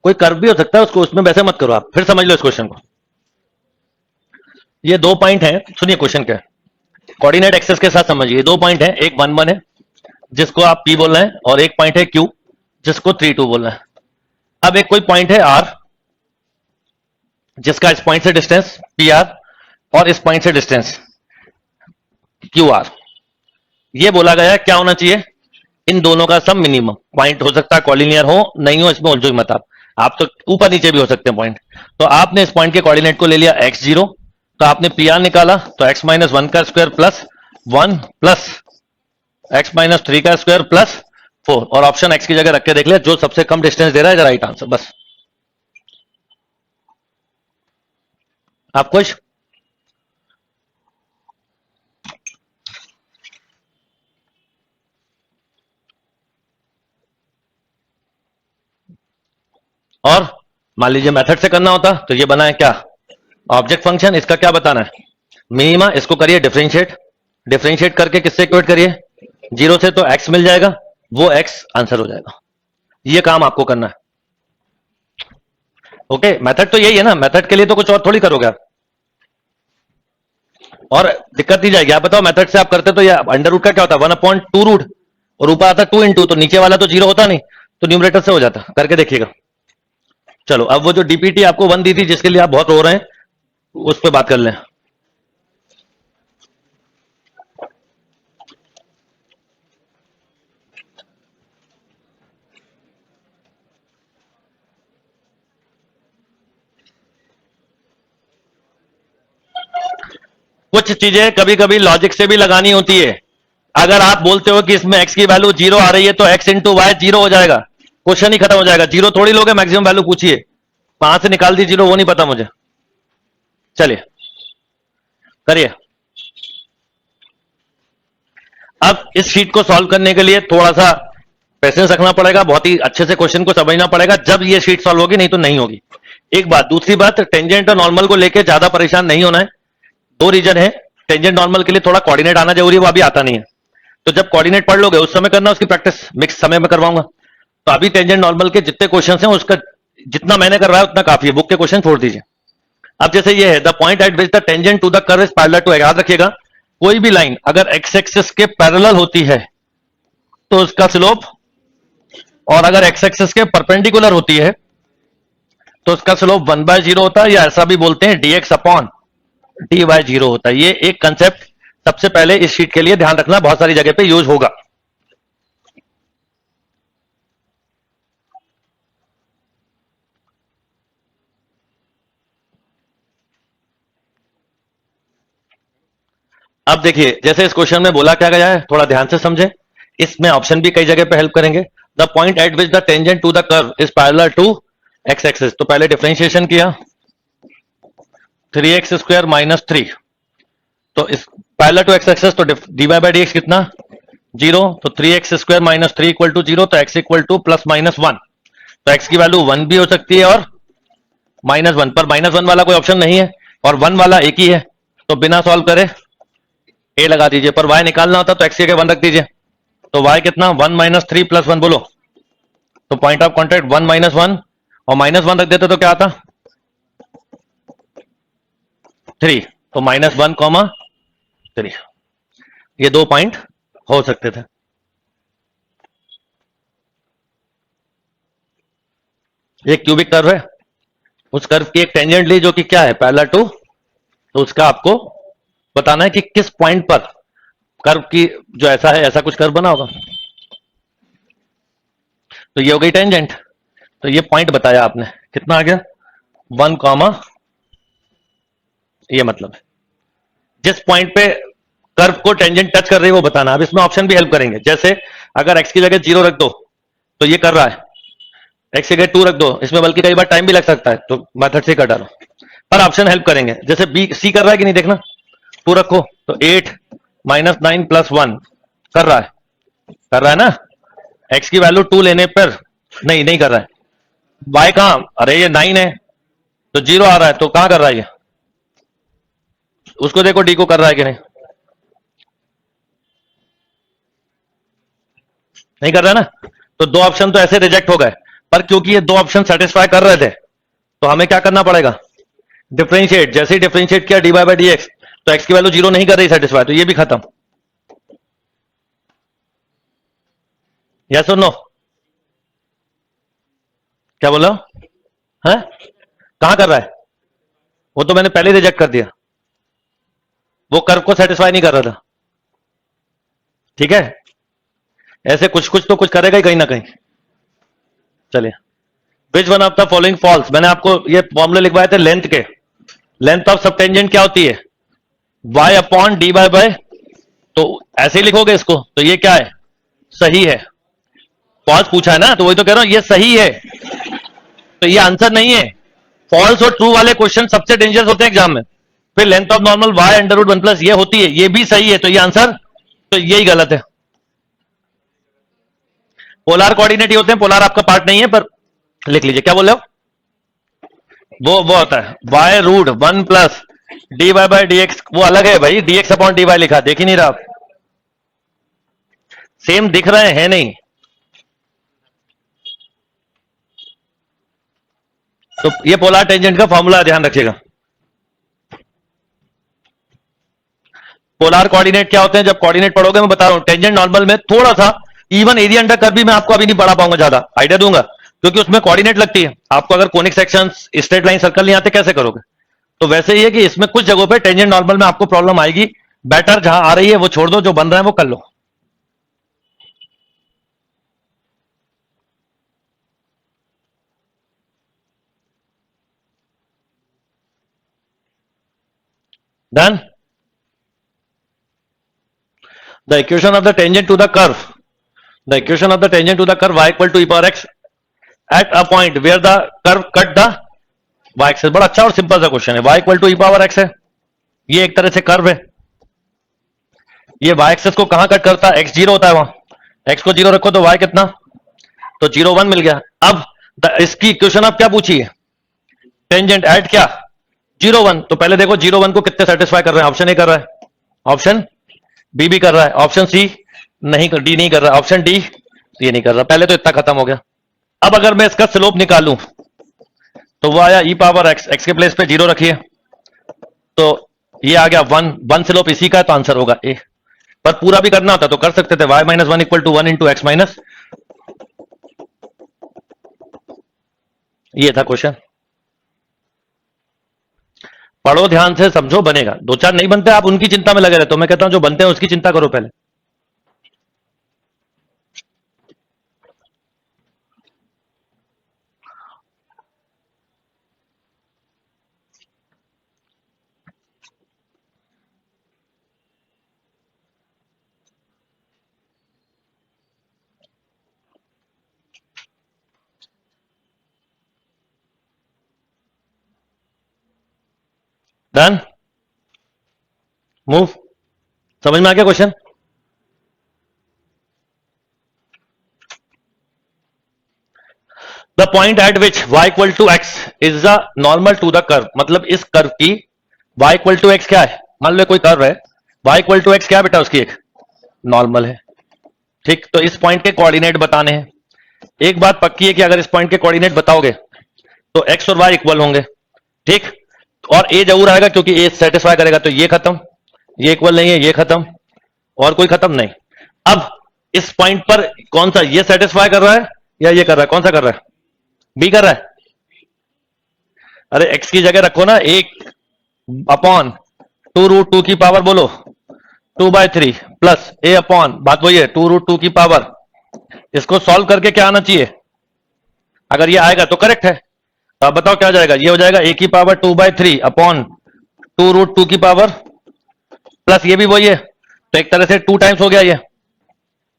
कोई कर्व भी हो सकता है उसको, उसमें वैसे मत करो आप, फिर समझ लो इस क्वेश्चन को। ये दो पॉइंट हैं, सुनिए क्वेश्चन क्या है। कोऑर्डिनेट एक्सेस के साथ समझिए, दो पॉइंट है, एक 1 1 है जिसको आप P बोल रहे हैं, और एक पॉइंट है Q जिसको 3 2 बोल रहे हैं। अब एक कोई पॉइंट है R जिसका इस पॉइंट से डिस्टेंस PR और इस पॉइंट से डिस्टेंस QR। ये बोला गया है क्या होना चाहिए, इन दोनों का सम मिनिमम। पॉइंट हो सकता है कॉलिनियर हो नहीं हो, इसमें उलझो मत आप तो ऊपर नीचे भी हो सकते हैं पॉइंट। तो आपने इस पॉइंट के कोऑर्डिनेट को ले लिया x0, तो आपने PR निकाला, तो x माइनस 1 का square plus 1 plus x minus 3 का स्क्वायर प्लस 4, और ऑप्शन x की जगह रख के देख लिया, जो सबसे कम डिस्टेंस दे रहा है राइट आंसर। बस आप खुश? और मान लीजिए मेथड से करना होता तो ये बना है क्या, ऑब्जेक्ट फंक्शन। इसका क्या बताना है, मिनिमा। इसको करिए डिफरेंशिएट, डिफरेंशिएट करके किससे इक्वेट करिए, 0 से, तो x मिल जाएगा, वो x आंसर हो जाएगा। ये काम आपको करना है। ओके, मेथड तो यही है ना, मेथड के लिए तो कुछ और थोड़ी करोगे आप, और दिक्कत नहीं जाएगी। आप बताओ मेथड से आप करते तो ये अंडर रूट का क्या होता है, 1/2 रूट, और ऊपर आता 2 इंटू, तो नीचे वाला तो 0 होता नहीं, तो न्यूमरेटर से हो जाता। करके देखिएगा। चलो, अब वो जो डीपीटी आपको 1 दी थी जिसके लिए आप बहुत रो रहे हैं, उस पर बात कर लें। कुछ चीजें कभी कभी लॉजिक से भी लगानी होती है। अगर आप बोलते हो कि इसमें x की वैल्यू 0 आ रही है तो x इंटू वाई 0 हो जाएगा, क्वेश्चन ही खत्म हो जाएगा। 0 थोड़ी लोगे, मैक्सिमम वैल्यू पूछिए, कहां से निकाल दी 0 वो नहीं पता मुझे। चलिए करिए। अब इस शीट को सॉल्व करने के लिए थोड़ा सा पेशेंस रखना पड़ेगा, बहुत ही अच्छे से क्वेश्चन को समझना पड़ेगा, जब ये शीट सॉल्व होगी, नहीं तो नहीं होगी। एक बात, दूसरी बात, टेंजेंट और नॉर्मल को लेकर ज्यादा परेशान नहीं होना है। दो रीजन है, टेंजेंट नॉर्मल के लिए थोड़ा कोऑर्डिनेट आना जरूरी है, वो अभी आता नहीं है। तो जब कोऑर्डिनेट पढ़ लोगे उस समय करना, उसकी प्रैक्टिस मिक्स समय में करवाऊंगा। तो अभी टेंजेंट नॉर्मल के जितने क्वेश्चन हैं उसका जितना मैंने करवाया उतना काफी है, बुक के क्वेश्चन छोड़ दीजिए। अब जैसे ये है, the point at which the tangent to the curve is parallel to, याद रखिएगा, कोई भी लाइन अगर एक्स एक्सिस के पैरेलल होती है तो उसका स्लोप, और अगर एक्स एक्सिस के परपेंडिकुलर होती है तो उसका स्लोप 1/0 होता है, या ऐसा भी बोलते हैं dx अपॉन dy0 होता है। ये एक कंसेप्ट सबसे पहले इस शीट के लिए ध्यान रखना, बहुत सारी जगह पे यूज होगा। अब देखिए, जैसे इस क्वेश्चन में बोला क्या गया है, थोड़ा ध्यान से समझे, इसमें ऑप्शन भी कई जगह पे हेल्प करेंगे। The point at which the tangent to the curve is parallel to x axis, तो पहले डिफरेंशिएशन किया, 3x² माइनस 3, तो इस पैरेलल टू एक्स एक्सिस, तो dy बाई डी एक्स कितना, 0, तो 3x² माइनस 3 इक्वल टू 0, तो x equal two plus minus 1, तो x की वैल्यू 1 भी हो सकती है और -1, पर -1 वाला कोई ऑप्शन नहीं है और 1 वाला एक ही है, तो बिना सॉल्व करे ए लगा दीजिए। पर y निकालना होता तो x की जगह 1 रख दीजिए, तो y कितना, 1 माइनस 3 प्लस 1 बोलो, तो पॉइंट ऑफ कॉन्टेक्ट 1 माइनस 1, और -1 रख देते तो क्या आता 3, तो -1, 3। ये दो पॉइंट हो सकते थे। एक क्यूबिक कर्व है, उस कर्व की एक टेंजेंट ली जो कि क्या है, पैरेलल टू, तो उसका आपको बताना है कि किस पॉइंट पर कर्व की जो ऐसा है ऐसा कुछ कर्व बना होगा। तो ये हो गई टेंजेंट। तो ये पॉइंट बताया आपने, कितना आ गया 1 कॉमा, ये मतलब है जिस पॉइंट पे कर्व को टेंजेंट टच कर रही है वो बताना। अब इसमें ऑप्शन भी हेल्प करेंगे, जैसे अगर x की जगह 0 रख दो तो ये कर रहा है, x की जगह 2 रख दो, इसमें बल्कि कई बार टाइम भी लग सकता है, तो मेथड से कर डालो, पर ऑप्शन हेल्प करेंगे। जैसे बी सी कर रहा है कि नहीं देखना, 2 रखो तो 8 माइनस 9 प्लस 1 कर रहा है, कर रहा है ना। x की वैल्यू 2 लेने पर नहीं नहीं कर रहा है, y कहां, अरे ये 9 है तो 0 आ रहा है, तो कहां कर रहा है ये, उसको देखो डी को कर रहा है कि नहीं, नहीं कर रहा है ना। तो दो ऑप्शन तो ऐसे रिजेक्ट हो गए, पर क्योंकि ये दो ऑप्शन सेटिस्फाई कर रहे थे तो हमें क्या करना पड़ेगा, डिफरेंशिएट। जैसे ही डिफरेंशिएट किया डी बाई डी एक्स, तो एक्स की वैल्यू 0 नहीं कर रही सेटिस्फाई, तो ये भी खत्म। यस और नो, क्या बोला है, कहां कर रहा है, वो तो मैंने पहले रिजेक्ट कर दिया, वो कर्व को सेटिस्फाई नहीं कर रहा था। ठीक है, ऐसे कुछ कुछ तो कुछ करेगा ही कहीं ना कहीं। चलिए, which one of the following falls, मैंने आपको ये फॉर्मूले लिखवाए थे लेंथ के। लेंथ ऑफ सब टेंजेंट क्या होती है, y अपॉन डी बाय, तो ऐसे ही लिखोगे इसको, तो ये क्या है, सही है। फॉल्स पूछा है ना, तो वही तो कह रहा हूं ये सही है, तो ये आंसर नहीं है। फॉल्स और ट्रू वाले क्वेश्चन सबसे डेंजरस होते हैं एग्जाम में। फिर length of normal y under root 1 plus ये होती है, ये भी सही है, तो ये आंसर, तो यही गलत है। पोलर कोऑर्डिनेट ही होते हैं, पोलर आपका पार्ट नहीं है, पर लिख लीजिए। क्या बोल रहे हो, वो होता है y root 1 plus d y by d x, वो अलग है भाई, d x upon d y लिखा, देख ही नहीं रहा आप, सेम दिख रहे हैं नहीं। तो ये पोलर टेंजेंट का फॉर्मूला ध्यान रखिएगा। पोलर कोऑर्डिनेट क्या होते हैं, जब कोऑर्डिनेट पढ़ोगे, मैं बता रहा हूं टेंजेंट नॉर्मल में थोड़ा सा, इवन एरिया अंडर कर्व भी मैं आपको अभी नहीं पढ़ा पाऊंगा, ज्यादा आइडिया दूंगा, क्योंकि उसमें कोऑर्डिनेट लगती है। आपको अगर conic sections, straight line, circle नहीं आते, कैसे करोगे। तो वैसे ही है कि इसमें कुछ जगहों पे टेंजेंट नॉर्मल में आपको प्रॉब्लम आएगी। बेटर जहां आ रही है वो छोड़ दो, जो बन रहा है वो कर लो। Done. The equation of the tangent to the curve, the equation of the tangent to the curve y equal to e power x at a point where the curve cut the y axis. बड़ा अच्छा और सिंपल सा क्वेश्चन है। y equal to e power x है, ये एक तरह से कर्व है, ये y एक्सिस को कहां कट करता है, x 0 होता है वहां, x को 0 रखो तो y कितना, तो 0 1 मिल गया। अब इसकी इक्वेशन आप क्या पूछी है, टेंजेंट एट क्या 0 1, तो पहले देखो 0 1 को कितने सेटिस्फाई कर रहे हैं, ऑप्शन ए कर रहा है, ऑप्शन बी भी कर रहा है, ऑप्शन सी नहीं, डी नहीं कर रहा, ऑप्शन डी ये नहीं कर रहा। पहले तो इतना खत्म हो गया। अब अगर मैं इसका स्लोप निकालूं तो वो आया e पावर x, x के प्लेस पे 0 रखिए, तो ये आ गया 1, 1 स्लोप इसी का है, तो आंसर होगा ए। पर पूरा भी करना होता तो कर सकते थे, y minus 1 equal to 1 into x minus, ये था क्वेश्चन। पढ़ो ध्यान से, समझो, बनेगा। दो चार नहीं बनते आप उनकी चिंता में लगे रहते हो, मैं कहता हूं जो बनते हैं उसकी चिंता करो पहले। Done, move. समझ में आ गया question. The point at which y equal to x is the normal to the curve, मतलब इस कर्व की y इक्वल टू एक्स क्या है, मान लो कोई कर्व है, y इक्वल टू एक्स क्या है बेटा, उसकी एक नॉर्मल है। ठीक, तो इस पॉइंट के कोऑर्डिनेट बताने हैं। एक बात पक्की है कि अगर इस पॉइंट के कोऑर्डिनेट बताओगे तो x और y इक्वल होंगे। ठीक, और a जरूर आएगा क्योंकि a सेटिस्फाई करेगा, तो ये खत्म, ये इक्वल नहीं है, ये खत्म, और कोई खत्म नहीं। अब इस पॉइंट पर कौन सा, ये सेटिस्फाई कर रहा है या ये कर रहा है, कौन सा कर रहा है, बी कर रहा है। अरे एक्स की जगह रखो ना, एक अपॉन 2√2 की पावर बोलो 2/3 प्लस ए अपॉन, बात वही है 2√2 की पावर। इसको सॉल्व करके क्या आना चाहिए, अगर ये आएगा तो करेक्ट है। तो आप बताओ क्या जाएगा, ये हो जाएगा ए की पावर 2/3 अपॉन 2√2 की पावर प्लस ये भी वही है, तो एक तरह से 2 टाइम्स हो गया ये,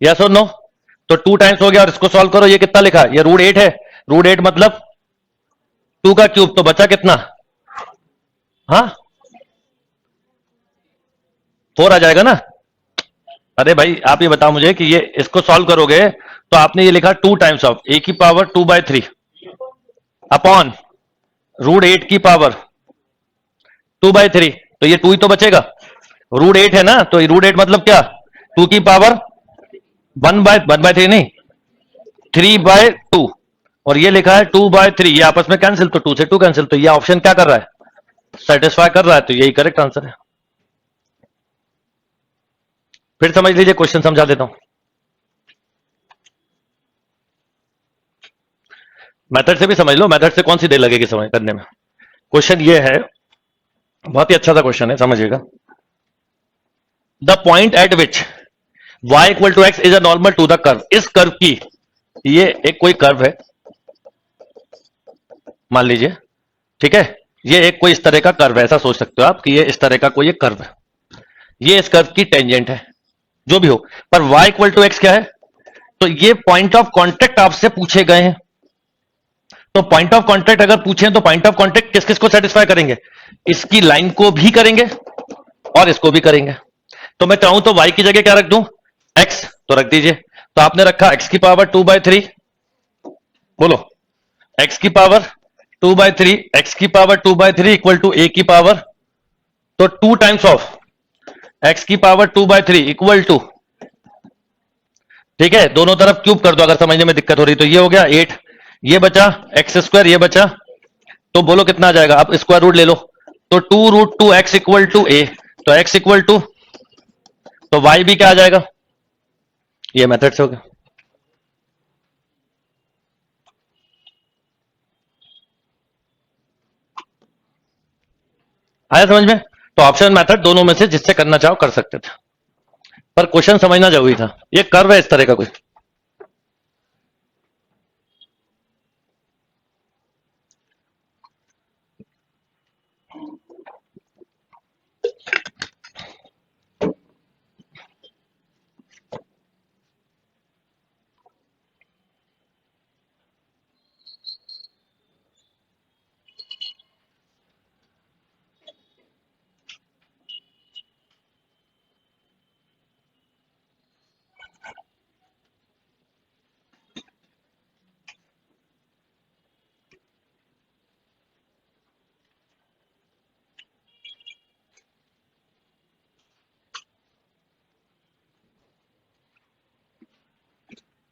यस और नो। तो 2 टाइम्स हो गया और इसको सॉल्व करो, ये कितना लिखा है, ये √8 है। √8 मतलब 2 का क्यूब, तो बचा कितना, हाँ 4 आ जाएगा ना। अरे भाई आप ये बताओ मुझे कि ये इसको सॉल्व करोगे तो आपने ये लिखा 2 टाइम्स ऑफ ए की पावर 2/3 अपॉन √8 की पावर 2/3, तो ये 2 ही तो बचेगा। √8 है ना, तो √8 मतलब क्या, 2 की पावर 1/3 नहीं 3/2, और ये लिखा है 2/3, ये आपस में कैंसिल, तो 2 से 2 कैंसिल, तो ये ऑप्शन क्या कर रहा है, सेटिस्फाई कर रहा है, तो यही करेक्ट आंसर है। फिर समझ लीजिए, क्वेश्चन समझा देता हूं। मेथड से भी समझ लो, मेथड से कौन सी देर लगेगी समझ करने में। क्वेश्चन ये है, बहुत ही अच्छा सा क्वेश्चन है, समझिएगा। The point at which y equal to x is a normal to the curve, इस कर्व की, ये एक कोई कर्व है मान लीजिए, ठीक है, ये एक कोई इस तरह का कर्व है, ऐसा सोच सकते हो आप कि ये इस तरह का कोई एक कर्व है, ये इस कर्व की टेंजेंट है, जो भी हो, पर y इक्वल टू एक्स क्या है, तो ये पॉइंट ऑफ कॉन्टेक्ट आपसे पूछे गए हैं। तो पॉइंट ऑफ कॉन्टेक्ट अगर पूछे तो पॉइंट ऑफ कॉन्टेक्ट किस किस को सेटिस्फाई करेंगे, इसकी लाइन को भी करेंगे और इसको भी करेंगे। तो मैं चाहूं तो y की जगह क्या रख दूं, x, तो रख दीजिए। तो आपने रखा x की पावर 2/3, बोलो x की पावर 2/3, x की पावर 2/3 इक्वल टू a की पावर, तो 2 टाइम्स ऑफ x की पावर 2/3 इक्वल टू, ठीक है, दोनों तरफ क्यूब कर दो अगर समझने में दिक्कत हो रही, तो ये हो गया 8, ये बचा x², ये बचा, तो बोलो कितना आ जाएगा, आप स्क्वायर रूट ले लो, तो 2√2x इक्वल टू a, तो x इक्वल टू, तो y भी क्या आ जाएगा, ये मेथड से हो गया। आया समझ में। तो ऑप्शन मेथड दोनों में से जिससे करना चाहो कर सकते थे, पर क्वेश्चन समझना जरूरी था। ये कर्व है इस तरह का कोई,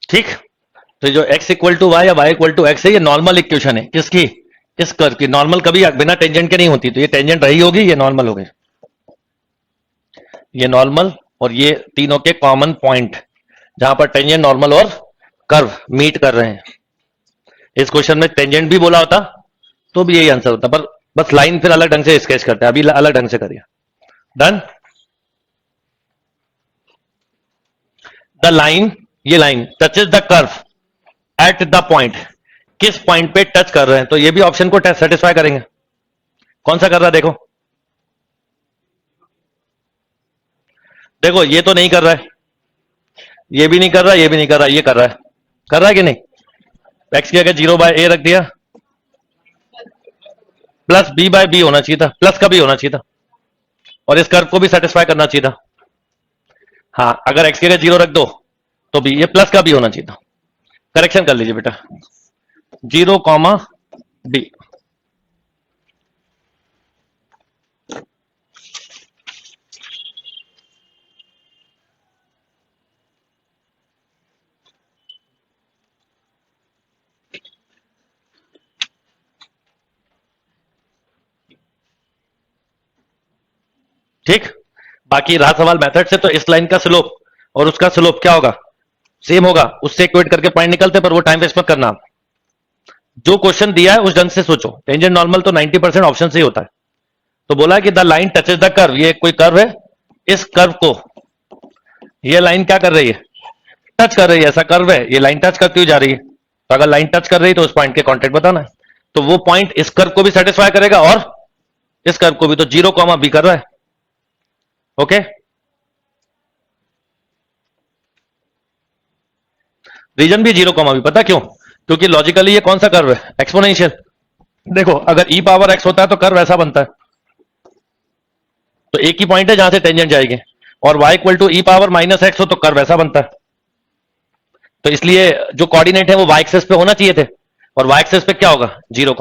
ठीक। तो जो x इक्वल टू वाई या y इक्वल टू एक्स है, ये नॉर्मल इक्वेशन है किसकी, इस कर्व की। नॉर्मल कभी बिना टेंजेंट के नहीं होती, तो ये टेंजेंट रही होगी, ये नॉर्मल हो गई, ये नॉर्मल, और ये तीनों के कॉमन पॉइंट जहां पर टेंजेंट, नॉर्मल और कर्व मीट कर रहे हैं। इस क्वेश्चन में टेंजेंट भी बोला होता तो भी यही आंसर होता, पर बस लाइन फिर अलग ढंग से स्केच करते हैं, अभी अलग ढंग से करिए। डन। द लाइन, ये line touches the curve at the point, किस पॉइंट पे टच कर रहे हैं, तो ये भी ऑप्शन को सेटिस्फाई करेंगे। कौन सा कर रहा है देखो, देखो ये तो नहीं कर रहा है, ये भी नहीं कर रहा, ये भी नहीं कर रहा, ये कर रहा है कि नहीं। एक्स की जगह 0/a रख दिया, प्लस b/b होना चाहिए था, प्लस का भी होना चाहिए था, और इस कर्व को भी सेटिस्फाई करना चाहिए था। हाँ, अगर एक्स की जगह 0 रख दो तो भी ये प्लस का भी होना चाहिए था। करेक्शन कर लीजिए बेटा, 0,b। ठीक। बाकी रहा सवाल मेथड से, तो इस लाइन का स्लोप और उसका स्लोप क्या होगा, सेम होगा, उससे इक्वेट करके पॉइंट निकलते, पर वो टाइम वेस्ट मत करना आप। जो क्वेश्चन दिया है उस ढंग से सोचो। टेंजेंट नॉर्मल तो 90% ऑप्शन से ही होता है। तो बोला कि the line touches the curve, ये कोई कर्व है, इस कर्व को ये लाइन क्या कर रही है, टच कर रही है, ऐसा कर्व है, ये लाइन टच करती हुई जा रही है। तो अगर लाइन टच कर रही है तो उस पॉइंट के कॉन्टेक्ट बताना है। तो वो पॉइंट इस कर्व को भी सेटिस्फाई करेगा और इस कर्व को भी, तो 0, बी कर रहा है। ओके, रीजन भी 0, बी, पता क्यों? क्योंकि लॉजिकली ये कौन सा कर्व है, एक्सपोनेंशियल। देखो अगर ई पावर एक्स होता है तो कर्व ऐसा बनता है, तो एक ही पॉइंट है जहां से टेंजेंट जाएगी, और y equal to e power minus x हो तो कर्व ऐसा बनता है। तो इसलिए जो कोऑर्डिनेट है वो y एक्सेस पे होना चाहिए थे, और y एक्सेस पे क्या होगा, 0,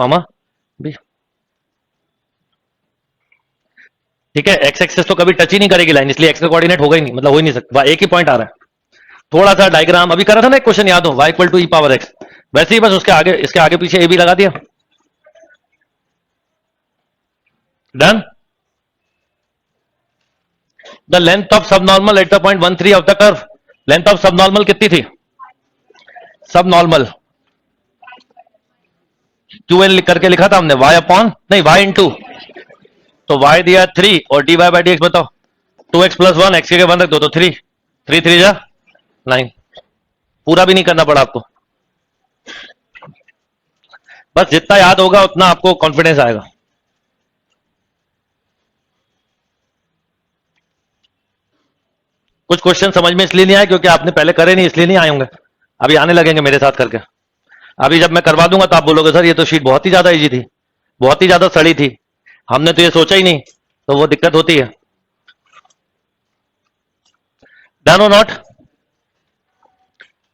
ठीक है। x एक्सेस तो कभी टच ही नहीं करेगी लाइन, इसलिए x का कोऑर्डिनेट होगा ही नहीं, मतलब हो ही नहीं सकता, एक ही पॉइंट आ रहा है। थोड़ा सा डायग्राम अभी करा था ना एक क्वेश्चन, याद हो, y equal to e power x, वैसे ही बस उसके आगे, इसके आगे पीछे ए भी लगा दिया, done. The length of subnormal at the point 13 of the curve, length of subnormal कितनी थी, सबनॉर्मल क्यू एन लिख करके लिखा था हमने, y अपॉन नहीं y इंटू, तो y दिया 3 और dy बाई डी एक्स बताओ, 2x प्लस 1, एक्स के 1 रख दो तो 3, 3 3 जा 9, पूरा भी नहीं करना पड़ा आपको, बस जितना याद होगा उतना आपको कॉन्फिडेंस आएगा। कुछ क्वेश्चन समझ में इसलिए नहीं आए क्योंकि आपने पहले करे नहीं, इसलिए नहीं आए होंगे, अभी आने लगेंगे मेरे साथ करके। अभी जब मैं करवा दूंगा तो आप बोलोगे सर ये तो शीट बहुत ही ज्यादा इजी थी, बहुत ही ज्यादा सड़ी थी, हमने तो ये सोचा ही नहीं, तो वो दिक्कत होती है। डन और नॉट?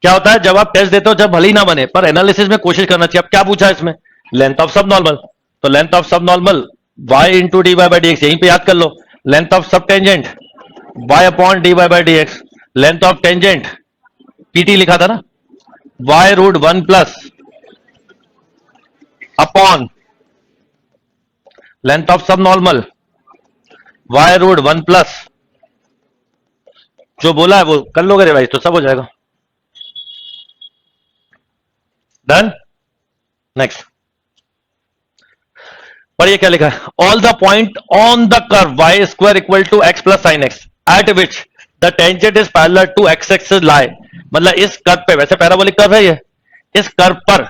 क्या होता है जब आप टेस्ट देते हो, जब भले ही ना बने पर एनालिसिस में कोशिश करना चाहिए। अब क्या पूछा है इसमें, लेंथ ऑफ सब नॉर्मल, तो length of subnormal y into d y by d x, यहीं पे याद कर लो। Length of subtangent y upon d y by d x, length of tangent PT लिखा था ना, y root 1 plus upon length of subnormal y root 1 plus, जो बोला है वो कर लोगे रिवाइज तो सब हो जाएगा। Done, next. पर ये क्या लिखा है, all the point on the curve y square equal to x plus sine x at which the tangent is parallel to x axis lie, मतलब इस कर्व पे, वैसे पैराबोलिक कर्व है ये, इस कर्व पर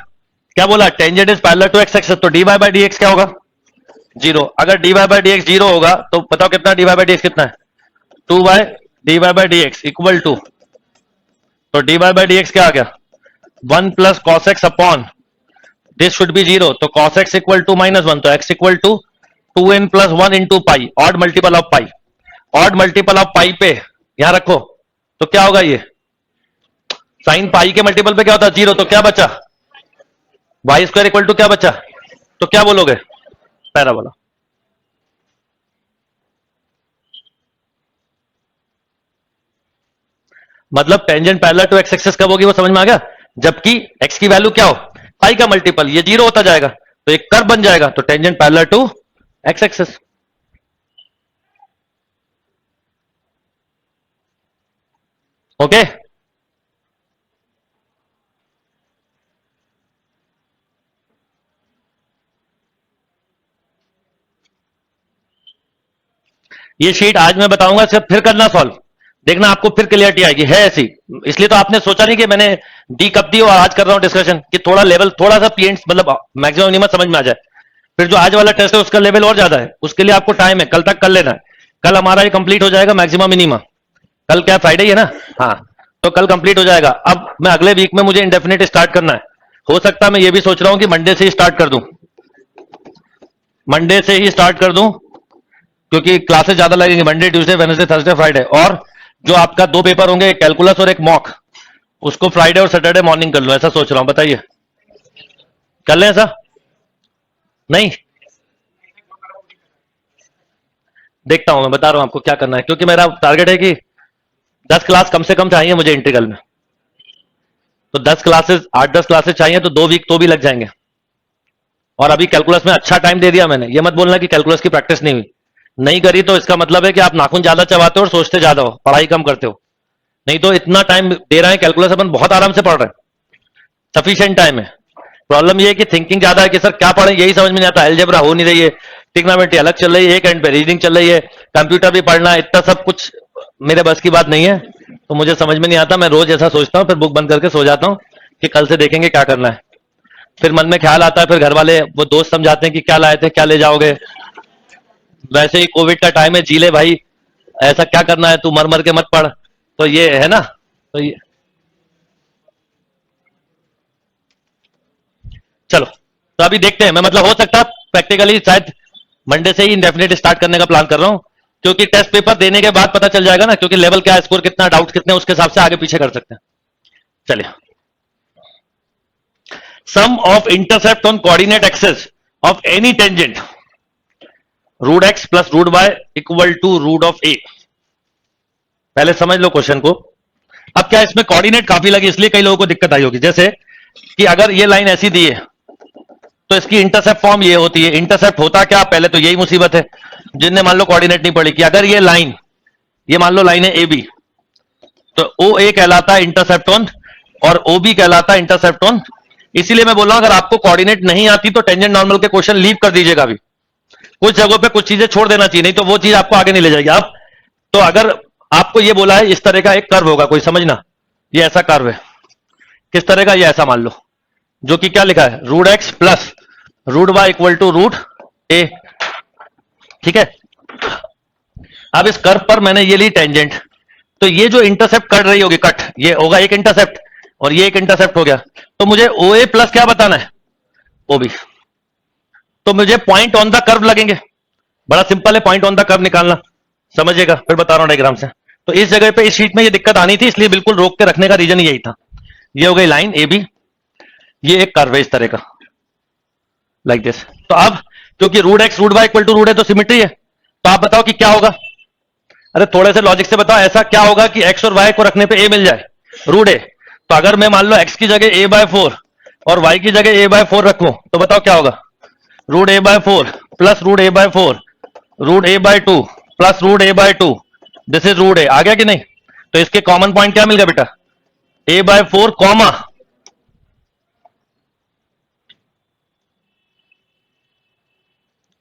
क्या बोला, tangent is parallel to x axis, तो d y by d x क्या होगा, 0। अगर d y by d x 0 होगा तो बताओ कितना d y by d x कितना है, 2 by d y by d x equal to, तो d y by d x क्या आ गया, 1 plus cos x upon this should be 0, तो cos x इक्वल टू -1, तो x equal to 2n plus 1 into pi, odd multiple of pi, odd multiple of pi पे यहां रखो तो क्या होगा, ये साइन पाई के मल्टीपल पे क्या होता है 0, तो क्या बचा, वाई स्क्वायर इक्वल टू क्या बचा, तो क्या बोलोगे, पैराबोला। मतलब tangent parallel to x axis कब होगी वो समझ में आ गया, जबकि x की वैल्यू क्या हो, पाई का मल्टीपल, ये 0 होता जाएगा तो एक कर्व बन जाएगा, तो tangent parallel to x axis. Okay, ये शीट आज मैं बताऊंगा, सिर्फ फिर करना सॉल्व, देखना आपको फिर क्लियरिटी आएगी, है ऐसी। इसलिए तो आपने सोचा नहीं कि मैंने डी कब दी और आज कर रहा हूं डिस्कशन, कि थोड़ा लेवल, थोड़ा सा पीएंट्स मतलब मैक्सिमम मिनिमम समझ में आ जाए। फिर जो आज वाला टेस्ट है उसका लेवल और ज्यादा है, उसके लिए आपको टाइम है, कल तक कर लेना है। कल हमारा ये कंप्लीट हो जाएगा मैक्सिमम मिनिमम, कल क्या फ्राइडे है ना, हाँ, तो कल कंप्लीट हो जाएगा। अब मैं अगले वीक में मुझे इंडेफिनिट स्टार्ट करना है, हो सकता है मैं ये भी सोच रहा हूं कि मंडे से ही स्टार्ट कर दूं, मंडे से ही स्टार्ट कर दूं, क्योंकि क्लासेस ज्यादा लगेंगे Monday Tuesday Wednesday Thursday Friday, और जो आपका 2 पेपर होंगे, एक कैलकुलस और एक मॉक, उसको फ्राइडे और सैटरडे मॉर्निंग कर लो, ऐसा सोच रहा हूं, बताइए कर लें ऐसा, नहीं देखता हूं, मैं बता रहा हूं आपको क्या करना है, क्योंकि मेरा टारगेट है कि 10 क्लास कम से कम चाहिए मुझे इंटीग्रल में, तो 10 क्लासेस, 8-10 क्लासेस चाहिए, तो 2 वीक तो भी लग जाएंगे। और अभी कैलकुलस में अच्छा टाइम दे दिया मैंने, ये मत बोलना कि कैलकुलस की प्रैक्टिस नहीं हुई, नहीं करी तो इसका मतलब है कि आप नाखून ज्यादा चबाते हो और सोचते ज्यादा हो, पढ़ाई कम करते हो। नहीं तो इतना टाइम दे रहे हैं कैलकुलस, अपन बहुत आराम से पढ़ रहे हैं, सफिशिएंट टाइम है, प्रॉब्लम ये है कि थिंकिंग ज्यादा है कि सर क्या पढ़ें यही समझ में नहीं आता, अलजेब्रा हो नहीं रही है, ट्रिग्नोमेट्री अलग चल रही है, एक एंड पे रीडिंग चल रही है, कंप्यूटर भी पढ़ना है, इतना सब कुछ मेरे बस की बात नहीं है, तो मुझे समझ में नहीं आता। मैं रोज ऐसा सोचता हूँ, फिर बुक बंद करके सो जाता हूँ कि कल से देखेंगे क्या करना है। फिर मन में ख्याल आता है, फिर घर वाले वो दोस्त समझाते हैं कि क्या लाए थे, क्या ले जाओगे, वैसे ही कोविड का टाइम है, जी ले भाई, ऐसा क्या करना है, तू मर मर के मत पढ़। तो ये है ना, तो ये चलो, तो अभी देखते हैं। मैं मतलब हो सकता है प्रैक्टिकली शायद मंडे से ही इंडेफिनेट स्टार्ट करने का प्लान कर रहा हूं, क्योंकि टेस्ट पेपर देने के बाद पता चल जाएगा ना, क्योंकि लेवल क्या है, स्कोर कितना, डाउट कितने, उसके हिसाब से आगे पीछे कर सकते हैं। चलिए, sum of intercept on coordinate axes of any tangent root x plus root y equal to root of a. पहले समझ लो क्वेश्चन को। अब क्या इसमें कोऑर्डिनेट काफी लगी, इसलिए कई लोगों को दिक्कत आई होगी। जैसे कि अगर ये लाइन ऐसी दी है तो इसकी इंटरसेप्ट फॉर्म ये होती है। इंटरसेप्ट होता क्या, पहले तो यही मुसीबत है जिनने मान लो कोऑर्डिनेट नहीं पढ़ी, कि अगर ये लाइन, ये मान लो लाइन है ए बी, तो ओ ए कहलाता है इंटरसेप्ट ऑन और ओ बी कहलाता है इंटरसेप्ट ऑन। इसीलिए मैं बोल रहा हूं अगर आपको कोऑर्डिनेट नहीं आती तो टेंजेंट नॉर्मल के क्वेश्चन लीव कर दीजिएगा। अभी कुछ जगहों पे कुछ चीजें छोड़ देना चाहिए, नहीं तो वो चीज आपको आगे नहीं ले जाएगी। आप तो अगर आपको ये बोला है इस तरह का एक कर्व होगा, कोई समझना, ये ऐसा कर्व है, किस तरह का, ये ऐसा मान लो, जो कि क्या लिखा है, root x plus root y equal to root a, ठीक है। अब इस कर्व पर मैंने ये ली टेंजेंट, तो ये जो इंटरसेप्ट कर रही होगी कट, ये होगा एक इंटरसेप्ट और ये एक इंटरसेप्ट हो गया, तो मुझे ओ ए प्लस क्या बताना है, ओ बी। तो मुझे पॉइंट ऑन द कर्व लगेंगे, बड़ा सिंपल है पॉइंट ऑन द कर्व निकालना, समझिएगा, फिर बता रहा हूं डायग्राम से। तो इस जगह पे इस शीट में ये दिक्कत आनी थी, इसलिए बिल्कुल रोक के रखने का रीजन यही था। ये हो गई लाइन ए बी, ये एक कर्व है इस तरह का, लाइक दिस। तो अब क्योंकि root x root y equal to root है तो सिमेट्री है, तो आप बताओ कि क्या होगा। अरे थोड़े से लॉजिक से बताओ, ऐसा क्या होगा कि एक्स और वाई को रखने पे ए मिल जाए, रूट ए। तो अगर मैं मान लो एक्स की जगह ए बाय 4 और वाई की जगह ए बाय 4 रखूं, तो बताओ क्या होगा, root a by 4 plus root a by 4 root a by 2 plus root a by 2, this is root a. आ गया कि नहीं। तो इसके कॉमन पॉइंट क्या मिल गया बेटा, ए बाय 4 कॉमा,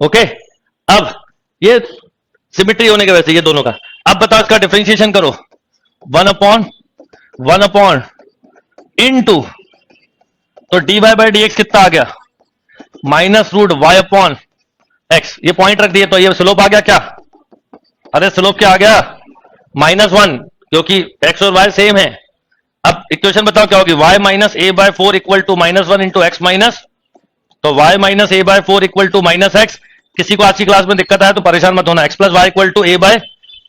ओके। अब ये सिमेट्री होने के वैसे ये दोनों का। अब बताओ इसका डिफरेंशिएशन करो, 1 अपॉन इन टू, तो d y by d x कितना आ गया, minus root y upon x. ये पॉइंट रख दिए तो ये स्लोप आ गया क्या, अरे स्लोप क्या आ गया, -1, क्योंकि एक्स और वाई सेम है। अब इक्वेशन बताओ क्या होगी, y minus a by 4 equal to -1 into x minus, तो y minus a by 4 equal to minus x. किसी को आज की क्लास में दिक्कत आया तो परेशान मत होना, x plus y equal to a by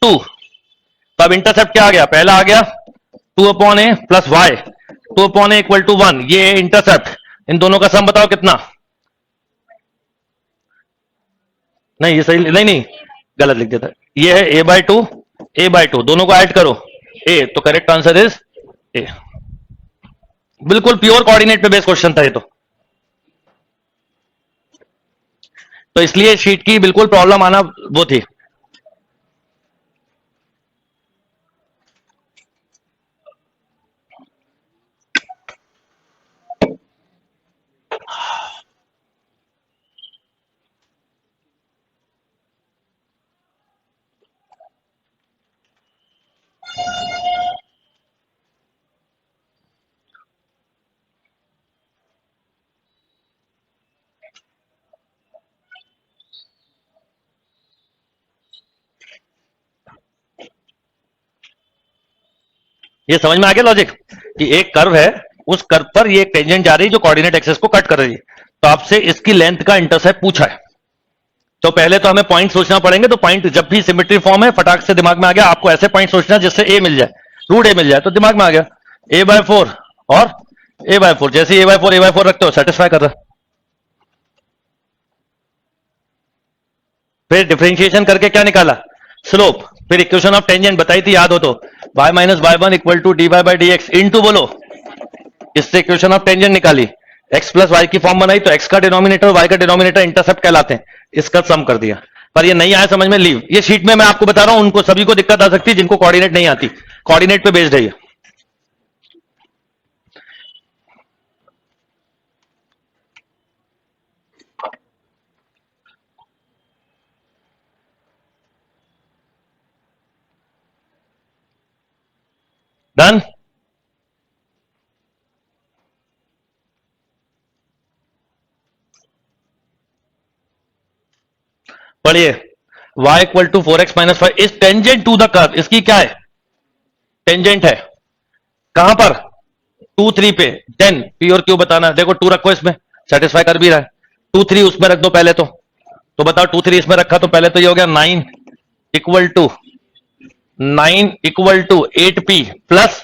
2। तो अब इंटरसेप्ट क्या आ गया, पहला आ गया 2 upon a plus y, 2 upon a equal to 1, ये इंटरसेप्ट, इन दोनों का सम बताओ कितना, नहीं ये सही नहीं नहीं गलत लिख देता, ये है a बाय 2 a बाय 2, दोनों को ऐड करो a, तो करेक्ट आंसर इज ए। बिल्कुल प्योर कोऑर्डिनेट पे बेस्ड क्वेश्चन था ये तो इसलिए शीट की बिल्कुल प्रॉब्लम आना वो थी। ये समझ में आ गया लॉजिक, कि एक कर्व है, उस कर्व पर ये एक टेंजेंट जा रही है जो कोऑर्डिनेट एक्सेस को कट कर रही है, तो आपसे इसकी लेंथ का इंटरसेप्ट पूछा है। तो पहले तो हमें पॉइंट सोचना पड़ेंगे, तो पॉइंट जब भी सिमेट्री फॉर्म है फटाक से दिमाग में आ गया, आपको ऐसे पॉइंट सोचना जिससे ए मिल जाए, रूट ए मिल जाए, तो दिमाग में आ गया ए बाय 4 और ए बाय 4, जैसे ए बाय 4 रखते हो सेटिस्फाई कर रहा। फिर डिफरेंशिएशन करके क्या निकाला, स्लोप, फिर इक्वेशन ऑफ टेंजेंट बताई थी याद हो तो, y minus y one equal to d y by d x into बोलो, इससे इक्वेशन ऑफ टेंजेंट निकाली, x प्लस वाई की फॉर्म बनाई, तो x का डिनोमिनेटर y का डिनोमिनेटर इंटरसेप्ट कहलाते हैं, इसका सम कर दिया। पर ये नहीं आया समझ में, लीव। ये शीट में मैं आपको बता रहा हूं, उनको सभी को दिक्कत आ सकती है जिनको कोऑर्डिनेट नहीं आती, कोऑर्डिनेट पे बेस्ड है ये। डन। पढ़िए y इक्वल टू 4x-5 is tangent to the curve. इसकी क्या है? टेंजेंट है। कहां पर? 2 3 पे। देन p और q बताना है। देखो 2 रखो, इसमें सेटिस्फाई कर भी रहा है। 2 3 उसमें रख दो पहले तो बताओ 2 3 इसमें रखा तो पहले तो ये हो गया 9 equal to 8p plus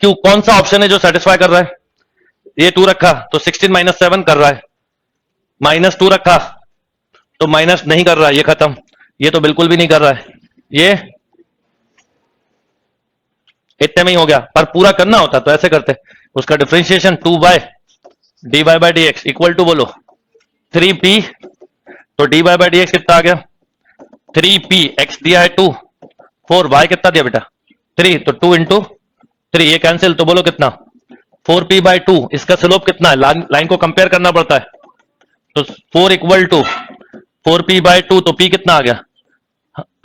q। कौन सा ऑप्शन है जो सेटिस्फाई कर रहा है? ये 2 रखा तो 16 माइनस 7 कर रहा है, माइनस 2 रखा तो माइनस नहीं कर रहा है, ये खत्म। ये तो बिल्कुल भी नहीं कर रहा है, ये इतने में ही हो गया। पर पूरा करना होता तो ऐसे करते, उसका differentiation 2 by d y by d x equal to बोलो 3p। तो d y by d x कितना आ गया? 3p। एक्स दिया है 2, 4 y कितना दिया बेटा? 3। तो 2 इंटू 3, ये कैंसिल तो बोलो कितना? 4p by 2। इसका स्लोप कितना है? लाइन को कंपेयर करना पड़ता है। तो 4 इक्वल टू 4p बाई 2, तो p कितना आ गया?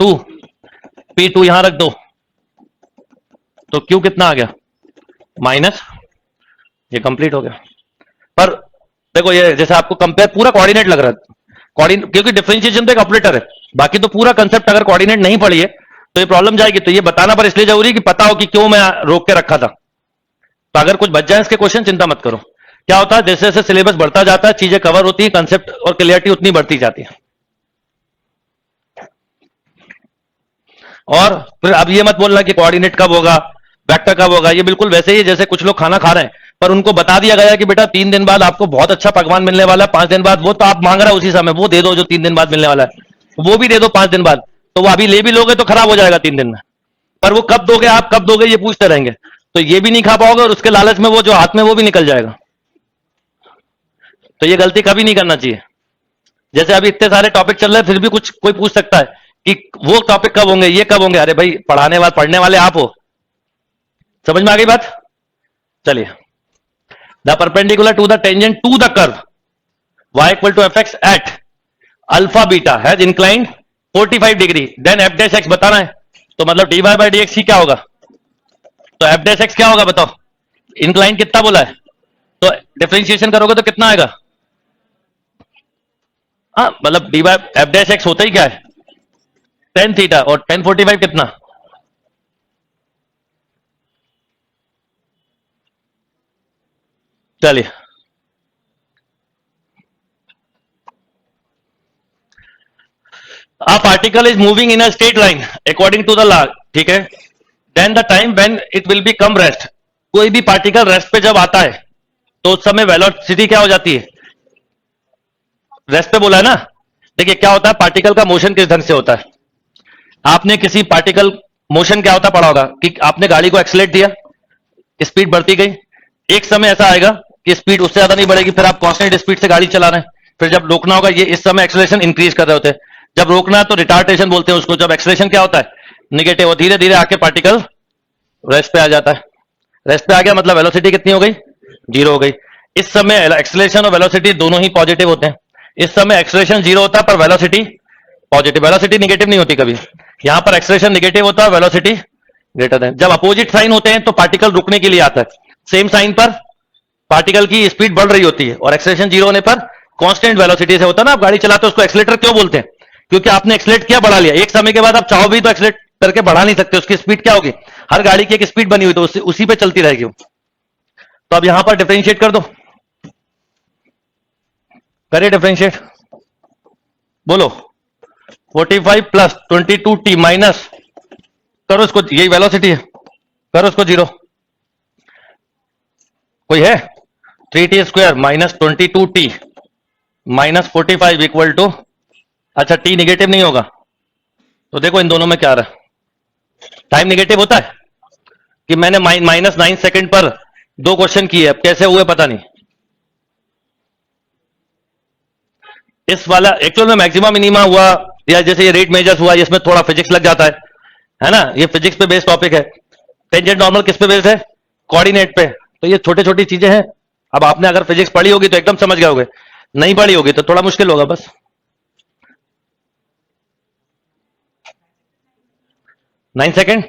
2। p2 यहां रख दो तो q कितना आ गया? माइनस। ये कंप्लीट हो गया। पर देखो ये जैसे आपको कंपेयर पूरा कोऑर्डिनेट लग रहा है, कोऑर्डिनेट क्योंकि डिफरेंशिएशन तो एक ऑपरेटर है, बाकी तो पूरा कंसेप्ट अगर कोऑर्डिनेट नहीं पढ़ी है तो ये प्रॉब्लम जाएगी। तो ये बताना पर इसलिए जरूरी है कि पता हो कि क्यों मैं रोक के रखा था। तो अगर कुछ बच जाए इसके क्वेश्चन, चिंता मत करो। क्या होता है जैसे जैसे सिलेबस बढ़ता जाता है, चीजें कवर होती है, कंसेप्ट और क्लियरिटी उतनी बढ़ती जाती है। और फिर अब ये मत बोलना कि कोऑर्डिनेट कब होगा, वेक्टर कब होगा। ये बिल्कुल वैसे ही जैसे कुछ लोग खाना खा रहे हैं पर उनको बता दिया गया कि बेटा 3 दिन बाद आपको बहुत अच्छा पकवान मिलने वाला है, 5 दिन बाद वो तो आप मांग रहे हो उसी समय वो दे दो जो 3 दिन बाद मिलने वाला है, वो भी दे दो 5 दिन बाद। तो वो अभी ले भी लोगे तो खराब हो जाएगा 3 दिन में, पर वो कब दोगे, आप कब दोगे ये पूछते रहेंगे, तो ये भी नहीं खा पाओगे और उसके लालच में वो जो हाथ में वो भी निकल जाएगा। तो ये गलती कभी नहीं करना चाहिए। जैसे अभी इतने सारे टॉपिक चल रहे हैं फिर भी कुछ कोई पूछ सकता है कि वो टॉपिक कब होंगे, ये कब होंगे। अरे भाई पढ़ने वाले आप हो। समझ में आ गई बात? चलिए, the perpendicular to the tangent to the curve y equal to f x at alpha beta has inclined 45 degree then f dash x बताना है। तो मतलब d y by d x ही क्या होगा? तो एफ डैश एक्स क्या होगा बताओ? इंक्लाइन कितना बोला है? तो डिफरेंशिएशन करोगे तो कितना आएगा? हाँ मतलब d y f dash x होता ही क्या है? Tan theta. और टेन 45 कितना? चलिए, a particle is moving in a straight line according to the law, ठीक है, then the time when it will become rest। कोई भी पार्टिकल रेस्ट पे जब आता है तो उस समय वेलोसिटी क्या हो जाती है? रेस्ट पे बोला है ना। देखिए क्या होता है, पार्टिकल का मोशन किस ढंग से होता है? आपने किसी पार्टिकल मोशन क्या होता पढ़ा होगा कि आपने गाड़ी को एक्सीलरेट दिया, स्पीड बढ़ती गई, एक समय ऐसा आएगा कि स्पीड उससे ज्यादा नहीं बढ़ेगी, फिर आप कांस्टेंट स्पीड से गाड़ी चला रहे हैं, फिर जब रोकना होगा ये इस समय एक्सेलरेशन इंक्रीज कर रहे होते हैं, जब रोकना है तो रिटार्टेशन बोलते हैं उसको, जब एक्सेलरेशन क्या होता है? निगेटिव। और धीरे धीरे आके पार्टिकल रेस्ट पे आ जाता है। रेस्ट पे आ गया मतलब वेलोसिटी कितनी हो गई? 0 हो गई। इस समय एक्सेलरेशन और वेलोसिटी दोनों ही पॉजिटिव होते हैं। इस समय एक्सेलरेशन 0 होता है पर वेलोसिटी पॉजिटिव, वेलोसिटी निगेटिव नहीं होती कभी। यहां पर एक्सेलरेशन निगेटिव होता है, वेलोसिटी ग्रेटर देन। जब अपोजिट साइन होते हैं तो पार्टिकल रुकने के लिए आता है, सेम साइन पर पार्टिकल की स्पीड बढ़ रही होती है और एक्सेलरेशन 0 होने पर कांस्टेंट वेलोसिटी से होता है ना। आप गाड़ी चलाते हो उसको एक्सीलरेटर क्यों बोलते हैं? क्योंकि आपने एक्सीलरेट किया, बढ़ा लिया, एक समय के बाद आप चाहो भी तो एक्सीलरेट करके बढ़ा नहीं सकते, उसकी स्पीड क्या होगी? हर गाड़ी की एक स्पीड बनी हुई तो उसी पे चलती रहेगी। तो अब यहां पर डिफरेंशिएट कर दो, करिए डिफरेंशिएट, बोलो 45 प्लस 22t माइनस करो इसको, यही वेलोसिटी है, करो इसको 0। कोई है? 3t square minus 22t minus 45 equal to, अच्छा t निगेटिव नहीं होगा तो देखो इन दोनों में क्या आ रहा है। टाइम निगेटिव होता है कि मैंने माइनस 9 सेकेंड पर 2 क्वेश्चन किए, अब कैसे हुए पता नहीं। इस वाला एक्चुअल में मैक्सिमम मिनिमा हुआ या जैसे ये रेट मेजर्स हुआ, इसमें थोड़ा फिजिक्स लग जाता है ना। ये फिजिक्स पे बेस्ड टॉपिक है। टेंजेंट नॉर्मल किस पे बेस्ड है? कोऑर्डिनेट पे। तो ये छोटे छोटी चीजें हैं। अब आपने अगर फिजिक्स पढ़ी होगी तो एकदम समझ गए होगे, नहीं पढ़ी होगी तो थोड़ा मुश्किल होगा बस। 9 सेकेंड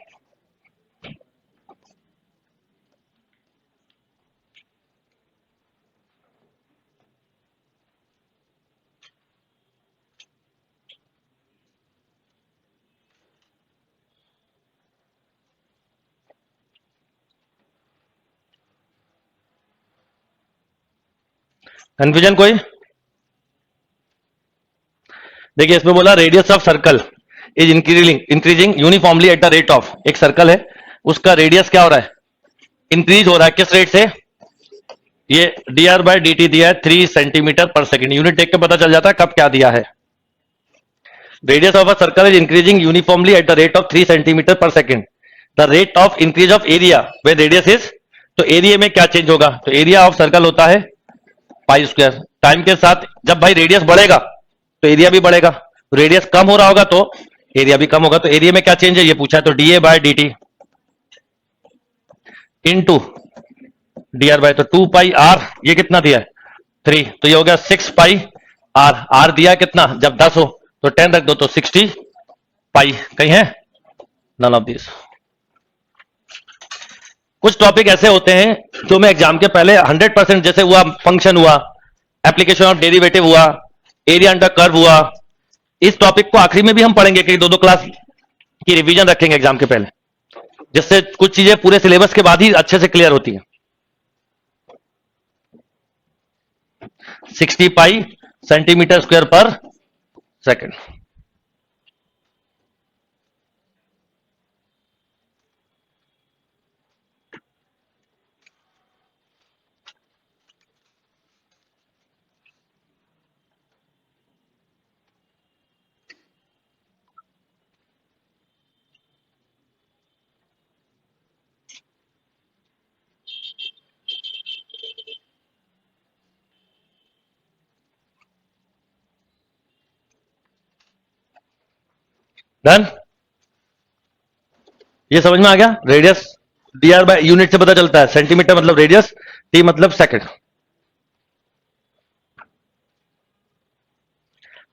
कंफ्यूजन कोई? देखिए इसमें बोला radius of circle is increasing uniformly at the rate of, एक सर्कल है उसका रेडियस क्या हो रहा है, इंक्रीज हो रहा है, किस रेट से? ये dr बाय dt दिया है 3 सेंटीमीटर पर सेकंड, यूनिट देख के पता चल जाता है कब क्या दिया है। Radius of a circle is increasing uniformly at the rate of 3 centimetre per second, the rate of increase of area where radius is, तो एरिया में क्या चेंज होगा, तो एरिया ऑफ सर्कल होता है पाई स्क्वायर, टाइम के साथ जब भाई रेडियस बढ़ेगा तो एरिया भी बढ़ेगा, रेडियस कम हो रहा होगा तो एरिया भी कम होगा, तो एरिया में क्या चेंज है ये पूछा है, तो d a by d t into d r by, तो 2 पाई आर, ये कितना दिया है 3, तो ये हो गया 6 पाई आर, आर दिया कितना जब 10 हो तो 10 रख दो तो 60 पाई, कहीं है नन ऑफ दिस। कुछ टॉपिक ऐसे होते हैं जो मैं एग्जाम के पहले 100%, जैसे हुआ फंक्शन हुआ, एप्लीकेशन ऑफ डेरिवेटिव हुआ, एरिया अंडर कर्व हुआ, इस टॉपिक को आखिरी में भी हम पढ़ेंगे कि 2-2 क्लास की रिवीजन रखेंगे एग्जाम के पहले, जिससे कुछ चीजें पूरे सिलेबस के बाद ही अच्छे से क्लियर होती हैं। 60 पाई सेंटीमीटर स्क्वायर पर सेकंड। डन, ये समझ में आ गया। रेडियस dr बाय यूनिट से पता चलता है, सेंटीमीटर मतलब रेडियस, t मतलब second.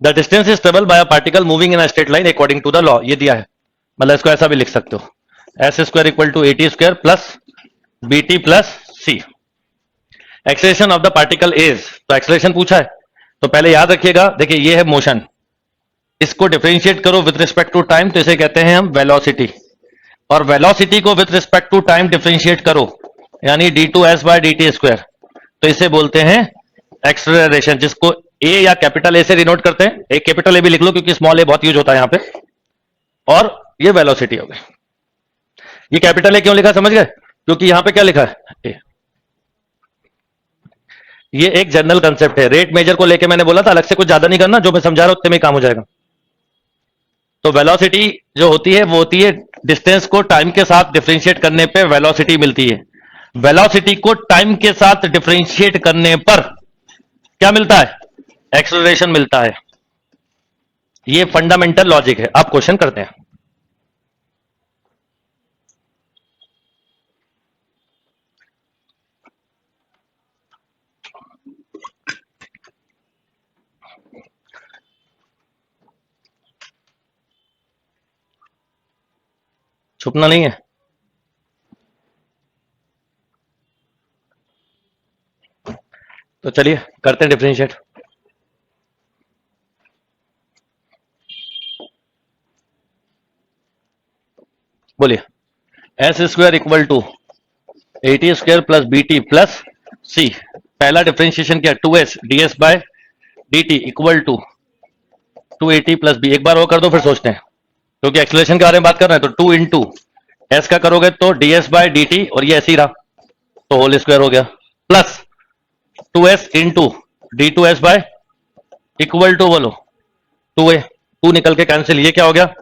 The distance is travel by a particle moving in a straight line according to the law, ये दिया है, मतलब इसको ऐसा भी लिख सकते हो, s square equal to a t square plus b t plus c. Acceleration of the particle is, तो एक्सेलरेशन पूछा है तो पहले याद रखिएगा, देखिए ये है मोशन, इसको डिफरेंशिएट करो विद रिस्पेक्ट टू टाइम तो इसे कहते हैं हम वेलोसिटी, और वेलोसिटी को with respect to time differentiate करो यानी d two s by d t square, तो इसे बोलते हैं एक्सेलरेशन, जिसको ए या कैपिटल ए से डिनोट करते हैं, एक कैपिटल ए भी लिख लो क्योंकि स्मॉल ए बहुत यूज होता है यहां पे, और ये वेलोसिटी हो गई। ये कैपिटल ए क्यों लिखा समझ गए, क्योंकि यहां पे क्या लिखा है ए। ये एक जनरल कंसेप्ट है, रेट मेजर को लेके मैंने बोला था अलग से कुछ ज्यादा नहीं करना, जो मैं समझा रहा हूं उतने में काम हो जाएगा। तो वेलोसिटी जो होती है वो होती है डिस्टेंस को टाइम के साथ डिफरेंशिएट करने पे वेलोसिटी मिलती है, वेलोसिटी को टाइम के साथ डिफरेंशिएट करने पर क्या मिलता है, एक्सेलरेशन मिलता है। ये फंडामेंटल लॉजिक है। अब क्वेश्चन करते हैं। छुपना नहीं है, तो चलिए करते हैं डिफरेंशिएट। बोलिए, s square equal to a t square plus b t plus c, पहला डिफरेंशिएशन क्या, 2s ds by d t equal to 2at plus b, एक बार वो कर दो फिर सोचते हैं, क्योंकि एक्सेलरेशन के बारे में बात कर रहे हैं, तो 2 इंटू एस का करोगे तो ds बाय डी टी, और ये ऐसे ही रहा तो होल स्क्वायर हो गया, plus 2s into d two s by equal to बोलो 2a, 2 निकल के कैंसिल, ये क्या हो गया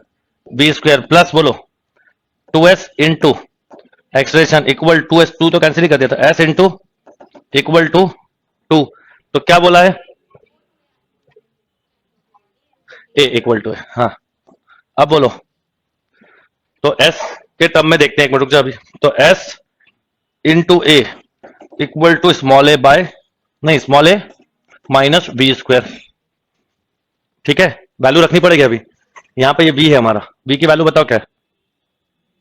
बी स्क्वायर, प्लस बोलो 2s into expression equal 2s, 2 तो कैंसिल ही कर दिया था, s इंटू इक्वल टू 2, तो क्या बोला है a इक्वल टू है। हाँ अब बोलो, तो s के टर्म में देखते हैं, एक मिनट रुक जाओ अभी, तो s इंटू a equal to small a by, नहीं small a minus b square, ठीक है, वैल्यू रखनी पड़ेगी अभी, यहां पे ये b है हमारा, b की वैल्यू बताओ क्या है,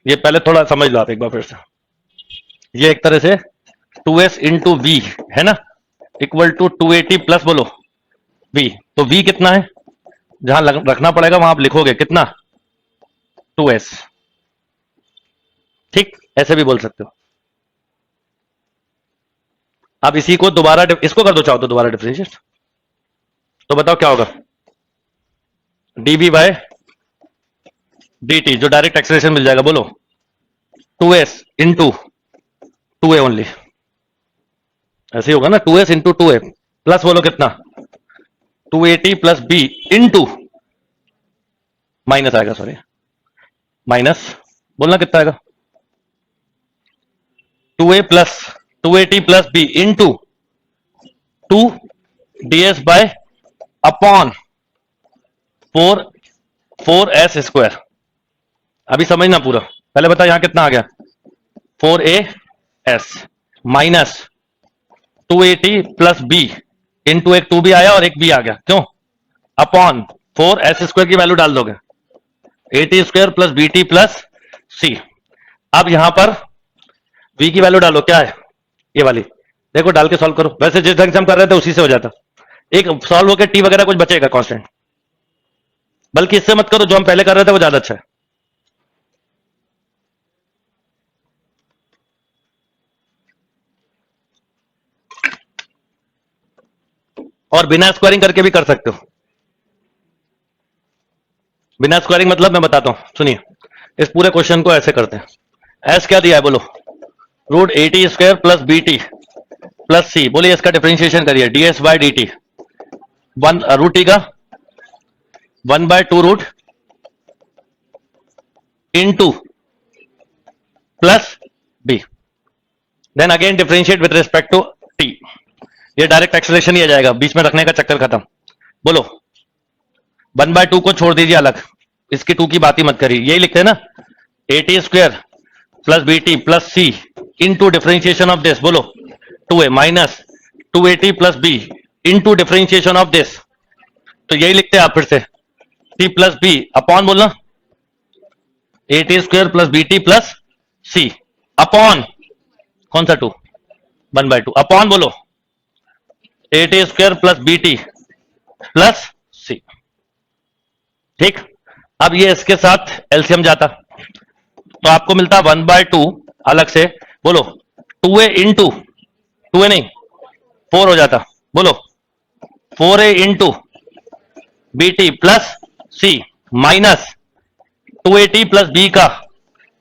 ये पहले थोड़ा समझ लो आप एक बार फिर से, ये एक तरह से 2s इंटू वी है ना, इक्वल टू 280 प्लस बोलो v, तो v कितना है, जहां रखना पड़ेगा वहां आप लिखोगे कितना 2s, ठीक, ऐसे भी बोल सकते हो। अब इसी को दोबारा इसको कर दो चाहो तो दोबारा डिफरेंशिएट, तो बताओ क्या होगा, डीबी बाय dt जो डायरेक्ट एक्सेलरेशन मिल जाएगा, बोलो 2s इंटू 2a ओनली, ऐसे ही होगा ना, 2s इंटू 2a प्लस बोलो कितना 280 प्लस b इंटू माइनस आएगा, सॉरी माइनस बोलना कितना आएगा 2a plus 280 plus b into 2 ds by upon 4s square. अभी समझना पूरा, पहले बता यहां कितना आ गया 4as minus 280 plus b into एक 2 भी आया और एक b आ गया, क्यों अपॉन 4s स्क्वायर की वैल्यू डाल दोगे 80 square plus bt plus c। अब यहां पर v की वैल्यू डालो, क्या है ये वाली, देखो डाल के सॉल्व करो, वैसे जिस ढंग से हम कर रहे थे उसी से हो जाता, एक सॉल्व होकर t वगैरह कुछ बचेगा कांस्टेंट, बल्कि इससे मत करो, जो हम पहले कर रहे थे वो ज्यादा अच्छा है। और बिना स्क्वायरिंग करके भी कर सकते हो, बिना स्क्वायरिंग मतलब मैं बताता हूं, सुनिए इस पूरे क्वेश्चन को ऐसे करते हैं, एस क्या दिया है बोलो root 80 square plus b t plus c, बोलिए इसका डिफरेंशिएशन करिए ds by dt, one root t का 1/2 root into plus b, then again differentiate with respect to t, ये डायरेक्ट एक्सेलरेशन ही आ जाएगा, बीच में रखने का चक्कर खत्म। बोलो 1/2 को छोड़ दीजिए अलग, इसकी 2 की बात ही मत करिए, यही लिखते हैं ना 80 square plus b t plus c into differentiation of this, बोलो 2a minus 280 plus b into differentiation of this, तो यही लिखते हैं आप फिर से टी प्लस बी अपॉन बोलना 80 square plus b t plus c upon कौन सा 2 1/2 अपॉन बोलो 80 square plus b t plus c. ठीक, अब ये इसके साथ एलसीएम जाता तो आपको मिलता 1/2 अलग से, बोलो 2a इंटू 2a नहीं 4 हो जाता, बोलो 4a into b t plus c minus 280 plus b का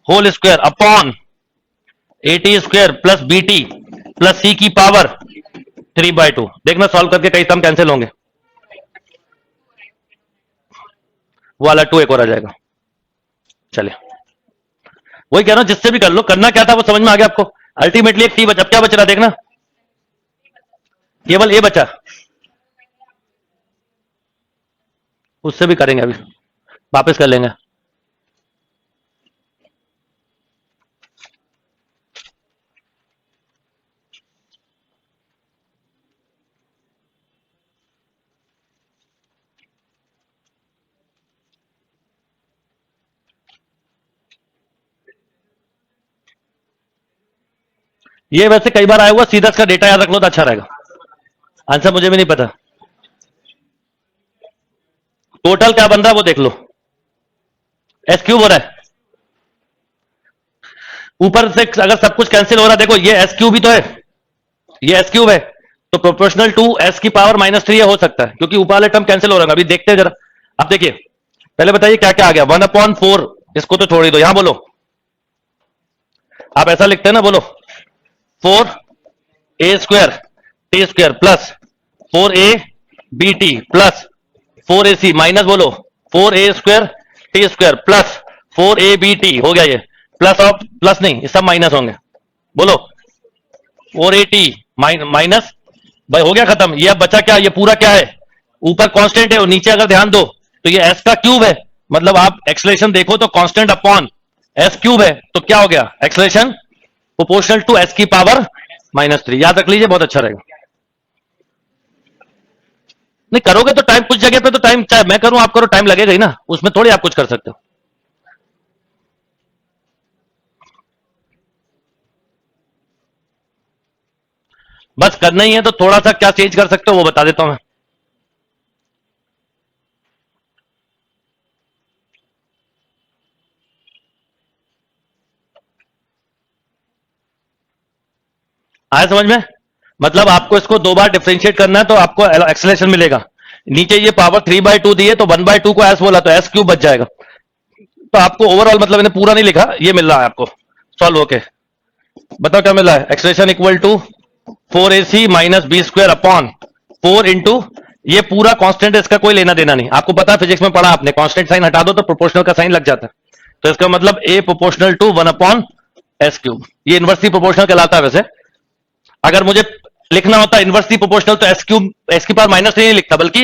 whole square upon 80 square plus b t plus c की पावर 3/2। देखना सॉल्व करके कई सम कैंसिल होंगे, वो वाला 2 एक और आ जाएगा। चलिए वही कह रहा हूं, जिससे भी कर लो, करना क्या था वो समझ में आ गया आपको, अल्टीमेटली एक टी बचा, अब क्या बच रहा देखना, केवल ए बचा, उससे भी करेंगे अभी, वापस कर लेंगे। ये वैसे कई बार आया हुआ, सीधा इसका डेटा याद रख लो तो अच्छा रहेगा, आंसर मुझे भी नहीं पता, टोटल क्या बन रहा है वो देख लो, एस क्यूब हो रहा है, ऊपर से अगर सब कुछ कैंसिल हो रहा है, देखो ये एस क्यूब भी तो है, ये एस क्यूब है, तो प्रोपोर्शनल टू एस की पावर -3 हो सकता है, क्योंकि ऊपर वाले टर्म कैंसिल हो रहा है, अभी देखते हैं जरा। अब देखिए पहले बताइए क्या क्या आ गया, 1/4, इसको तो छोड़ ही दो, यहां बोलो आप ऐसा लिखते हैं ना, बोलो 4a square t square plus 4a b t plus 4ac minus बोलो 4a square t square plus 4a b t, हो गया ये, प्लस ऑफ प्लस नहीं, ये सब माइनस होंगे, बोलो 480 माइनस, भाई हो गया खत्म, ये अब बचा क्या, ये पूरा क्या है, ऊपर कांस्टेंट है और नीचे अगर ध्यान दो तो ये एस का क्यूब है, मतलब आप एक्सलेशन देखो तो कांस्टेंट अपॉन एस क्यूब है, तो क्या हो गया एक्सलेशन प्रोपोर्शनल टू एस की पावर -3, याद रख लीजिए, बहुत अच्छा रहेगा। नहीं करोगे तो टाइम, कुछ जगह पे तो टाइम, चाहे मैं करूं आप करो, टाइम लगेगा ही ना, उसमें थोड़ी आप कुछ कर सकते हो। बस करना ही है, तो थोड़ा सा क्या चेंज कर सकते हो वो बता देता हूं मैं। आया समझ में, मतलब आपको इसको दो बार डिफरेंशिएट करना है तो आपको एक्सेलरेशन मिलेगा। नीचे ये पावर 3/2 दी है तो 1/2 को एस बोला तो एस क्यूब बच जाएगा। तो आपको ओवरऑल मतलब मैंने पूरा नहीं लिखा, ये मिल रहा है आपको सॉल्व होके। बताओ क्या मिल रहा है? Acceleration equal to 4ac minus b square upon 4 into, ये पूरा कांस्टेंट है, इसका कोई लेना देना नहीं। आपको पता है फिजिक्स में पढ़ा आपने, कांस्टेंट साइन हटा दो तो प्रोपोर्शनल का साइन लग जाता है। तो इसका मतलब a proportional to 1 upon s cube, ये इनवर्सली प्रोपोर्शनल कहलाता है। वैसे अगर मुझे लिखना होता इनवर्सली प्रोपोर्शनल तो एस क्यूब, एस की पावर -3 नहीं लिखता बल्कि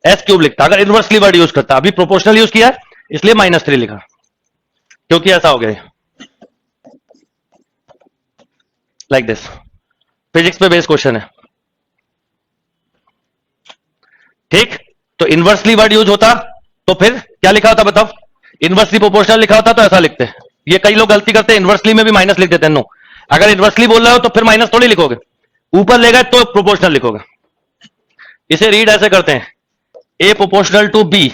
एस क्यूब लिखता, अगर इनवर्सली वर्ड यूज करता। अभी प्रोपोर्शनल यूज किया इसलिए -3 लिखा, क्योंकि ऐसा हो गया लाइक दिस। फिजिक्स पे बेस्ड क्वेश्चन है, ठीक। तो इनवर्सली वर्ड यूज होता तो फिर क्या लिखा होता बताओ? इनवर्सली प्रोपोर्शनल लिखा होता तो ऐसा लिखते। ये कई लोग गलती करते हैं, इनवर्सली में भी माइनस लिख देते हैं। नो, अगर इनवर्सली बोल रहे हो तो फिर माइनस थोड़ी लिखोगे, ऊपर ले गए तो प्रोपोर्शनल लिखोगे। इसे रीड ऐसे करते हैं, a proportional to b,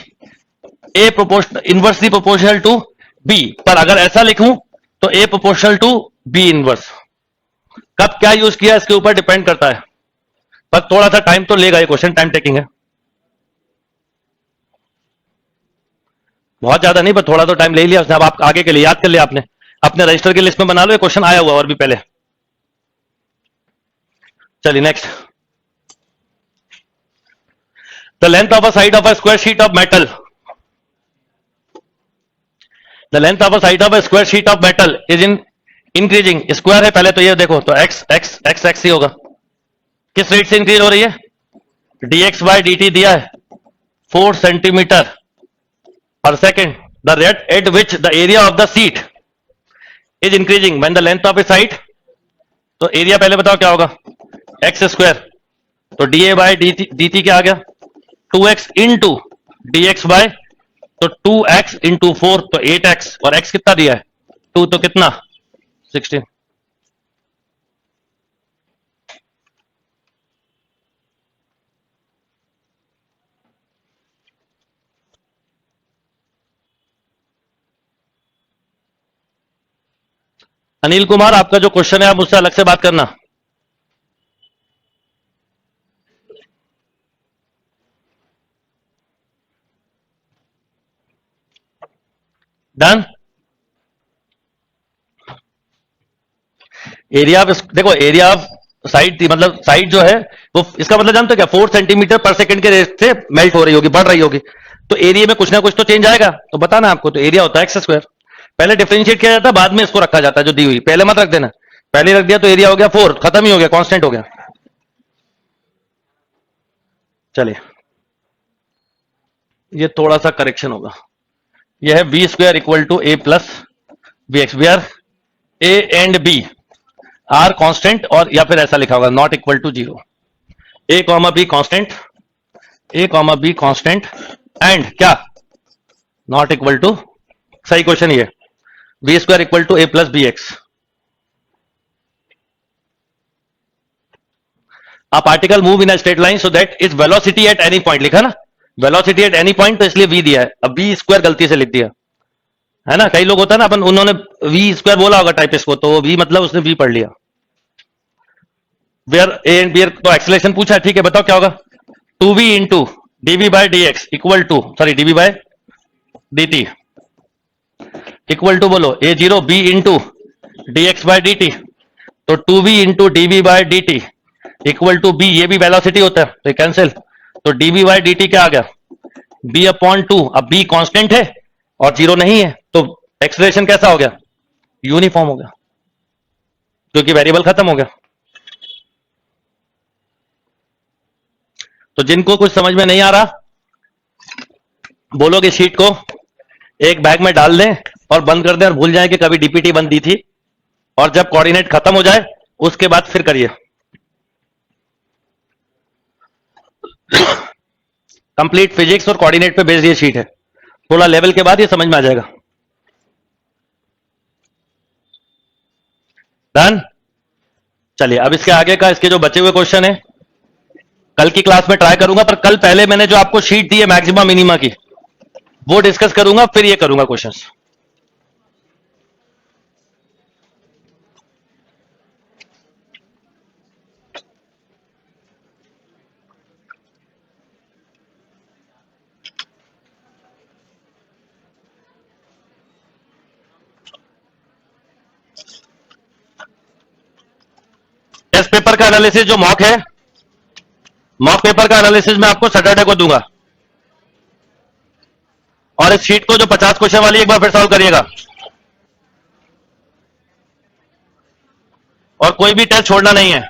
a proportional inversely proportional to b. पर अगर ऐसा लिखूं तो a proportional to b inverse. कब क्या यूज किया इसके ऊपर डिपेंड करता है, पर थोड़ा सा टाइम तो लेगा, ये क्वेश्चन टाइम टेकिंग है, बहुत ज्यादा नहीं, पर थोड़ा तो टाइम ले लिया उसने। अब आप आगे के लिए याद कर लिया आपने, अपने रजिस्टर की लिस्ट में बना लो, ये क्वेश्चन आया हुआ और भी पहले। चलिए next, the length of a side of a square sheet of metal, the length of a side of a square sheet of metal is in increasing. Square है पहले तो ये देखो, तो एक्स एक्स एक्स एक्स ही होगा। किस रेट से इंक्रीज हो रही है? dx बाय dt दिया है 4 centimetre per second. The rate at which the area of the sheet is increasing when the length of a side, तो एरिया पहले बताओ क्या होगा? एक्स स्क्वायर, तो d a by d t क्या आ गया? 2x into d x bye, तो 2x इंटू 4 तो 8x, और x कितना दिया है? 2, तो कितना? 16। अनिल कुमार, आपका जो क्वेश्चन है आप मुझसे अलग से बात करना। डन। एरिया ऑफ, देखो एरिया ऑफ साइड, मतलब साइड जो है वो, इसका मतलब जानते हो क्या? 4 सेंटीमीटर पर सेकंड के रेट से मेल्ट हो रही होगी, बढ़ रही होगी, तो एरिया में कुछ ना कुछ तो चेंज आएगा। तो बताना आपको, तो एरिया होता है एक्स स्क्वायर। पहले डिफरेंशिएट किया जाता है, बाद में इसको रखा जाता है जो दी हुई, पहले मत रख देना। पहले रख दिया तो एरिया हो गया 4, खत्म ही हो गया, कांस्टेंट हो गया। चलिए ये थोड़ा सा करेक्शन होगा, यह है b square equal to a plus b x, b are a and b are constant, और या फिर ऐसा लिखा होगा not equal to 0। A comma b constant, a comma b constant and क्या? नॉट इक्वल टू, सही क्वेश्चन ये, b square equal to a plus b x. A particle move in a straight line so that its velocity at any point, लिखा ना वेलोसिटी एट एनी पॉइंट, तो इसलिए v दिया है। अब बी स्क्वायर गलती से लिख दिया है ना, कई लोग होता है ना अपन, उन्होंने वी स्क्वायर बोला होगा टाइपिस्ट को, तो वी मतलब उसने वी पढ़ लिया। वेयर ए एंड बी, तो एक्सेलरेशन पूछा है, ठीक है बताओ क्या होगा? 2v into d v by d x equal to, sorry d v by d t equal to, बोलो a zero b into d x by d t, तो 2v into d v by d t equal to b, ये भी वेलोसिटी होता है तो कैंसिल, तो डीवी बाय डी टी क्या आ गया? B upon 2। अब बी कांस्टेंट है और 0 नहीं है, तो एक्सेलरेशन कैसा हो गया? यूनिफॉर्म हो गया, क्योंकि वेरिएबल खत्म हो गया। तो जिनको कुछ समझ में नहीं आ रहा, बोलोगे शीट को एक बैग में डाल दें और बंद कर दें और भूल जाएं कि कभी डीपीटी बंद दी थी, और जब कोऑर्डिनेट खत्म हो जाए उसके बाद फिर करिए। कंप्लीट फिजिक्स और कोऑर्डिनेट पे बेस्ड ये शीट है, थोड़ा लेवल के बाद ये समझ में आ जाएगा। डन। चलिए अब इसके आगे का, इसके जो बचे हुए क्वेश्चन है कल की क्लास में ट्राई करूंगा, पर कल पहले मैंने जो आपको शीट दी है मैक्सिमा मिनिमा की, वो डिस्कस करूंगा, फिर ये करूंगा क्वेश्चंस। का एनालिसिस जो मॉक है, मॉक पेपर का एनालिसिस मैं आपको सैटरडे को दूंगा। और इस शीट को जो 50 क्वेश्चन वाली एक बार फिर सॉल्व करिएगा, और कोई भी टेस्ट छोड़ना नहीं है।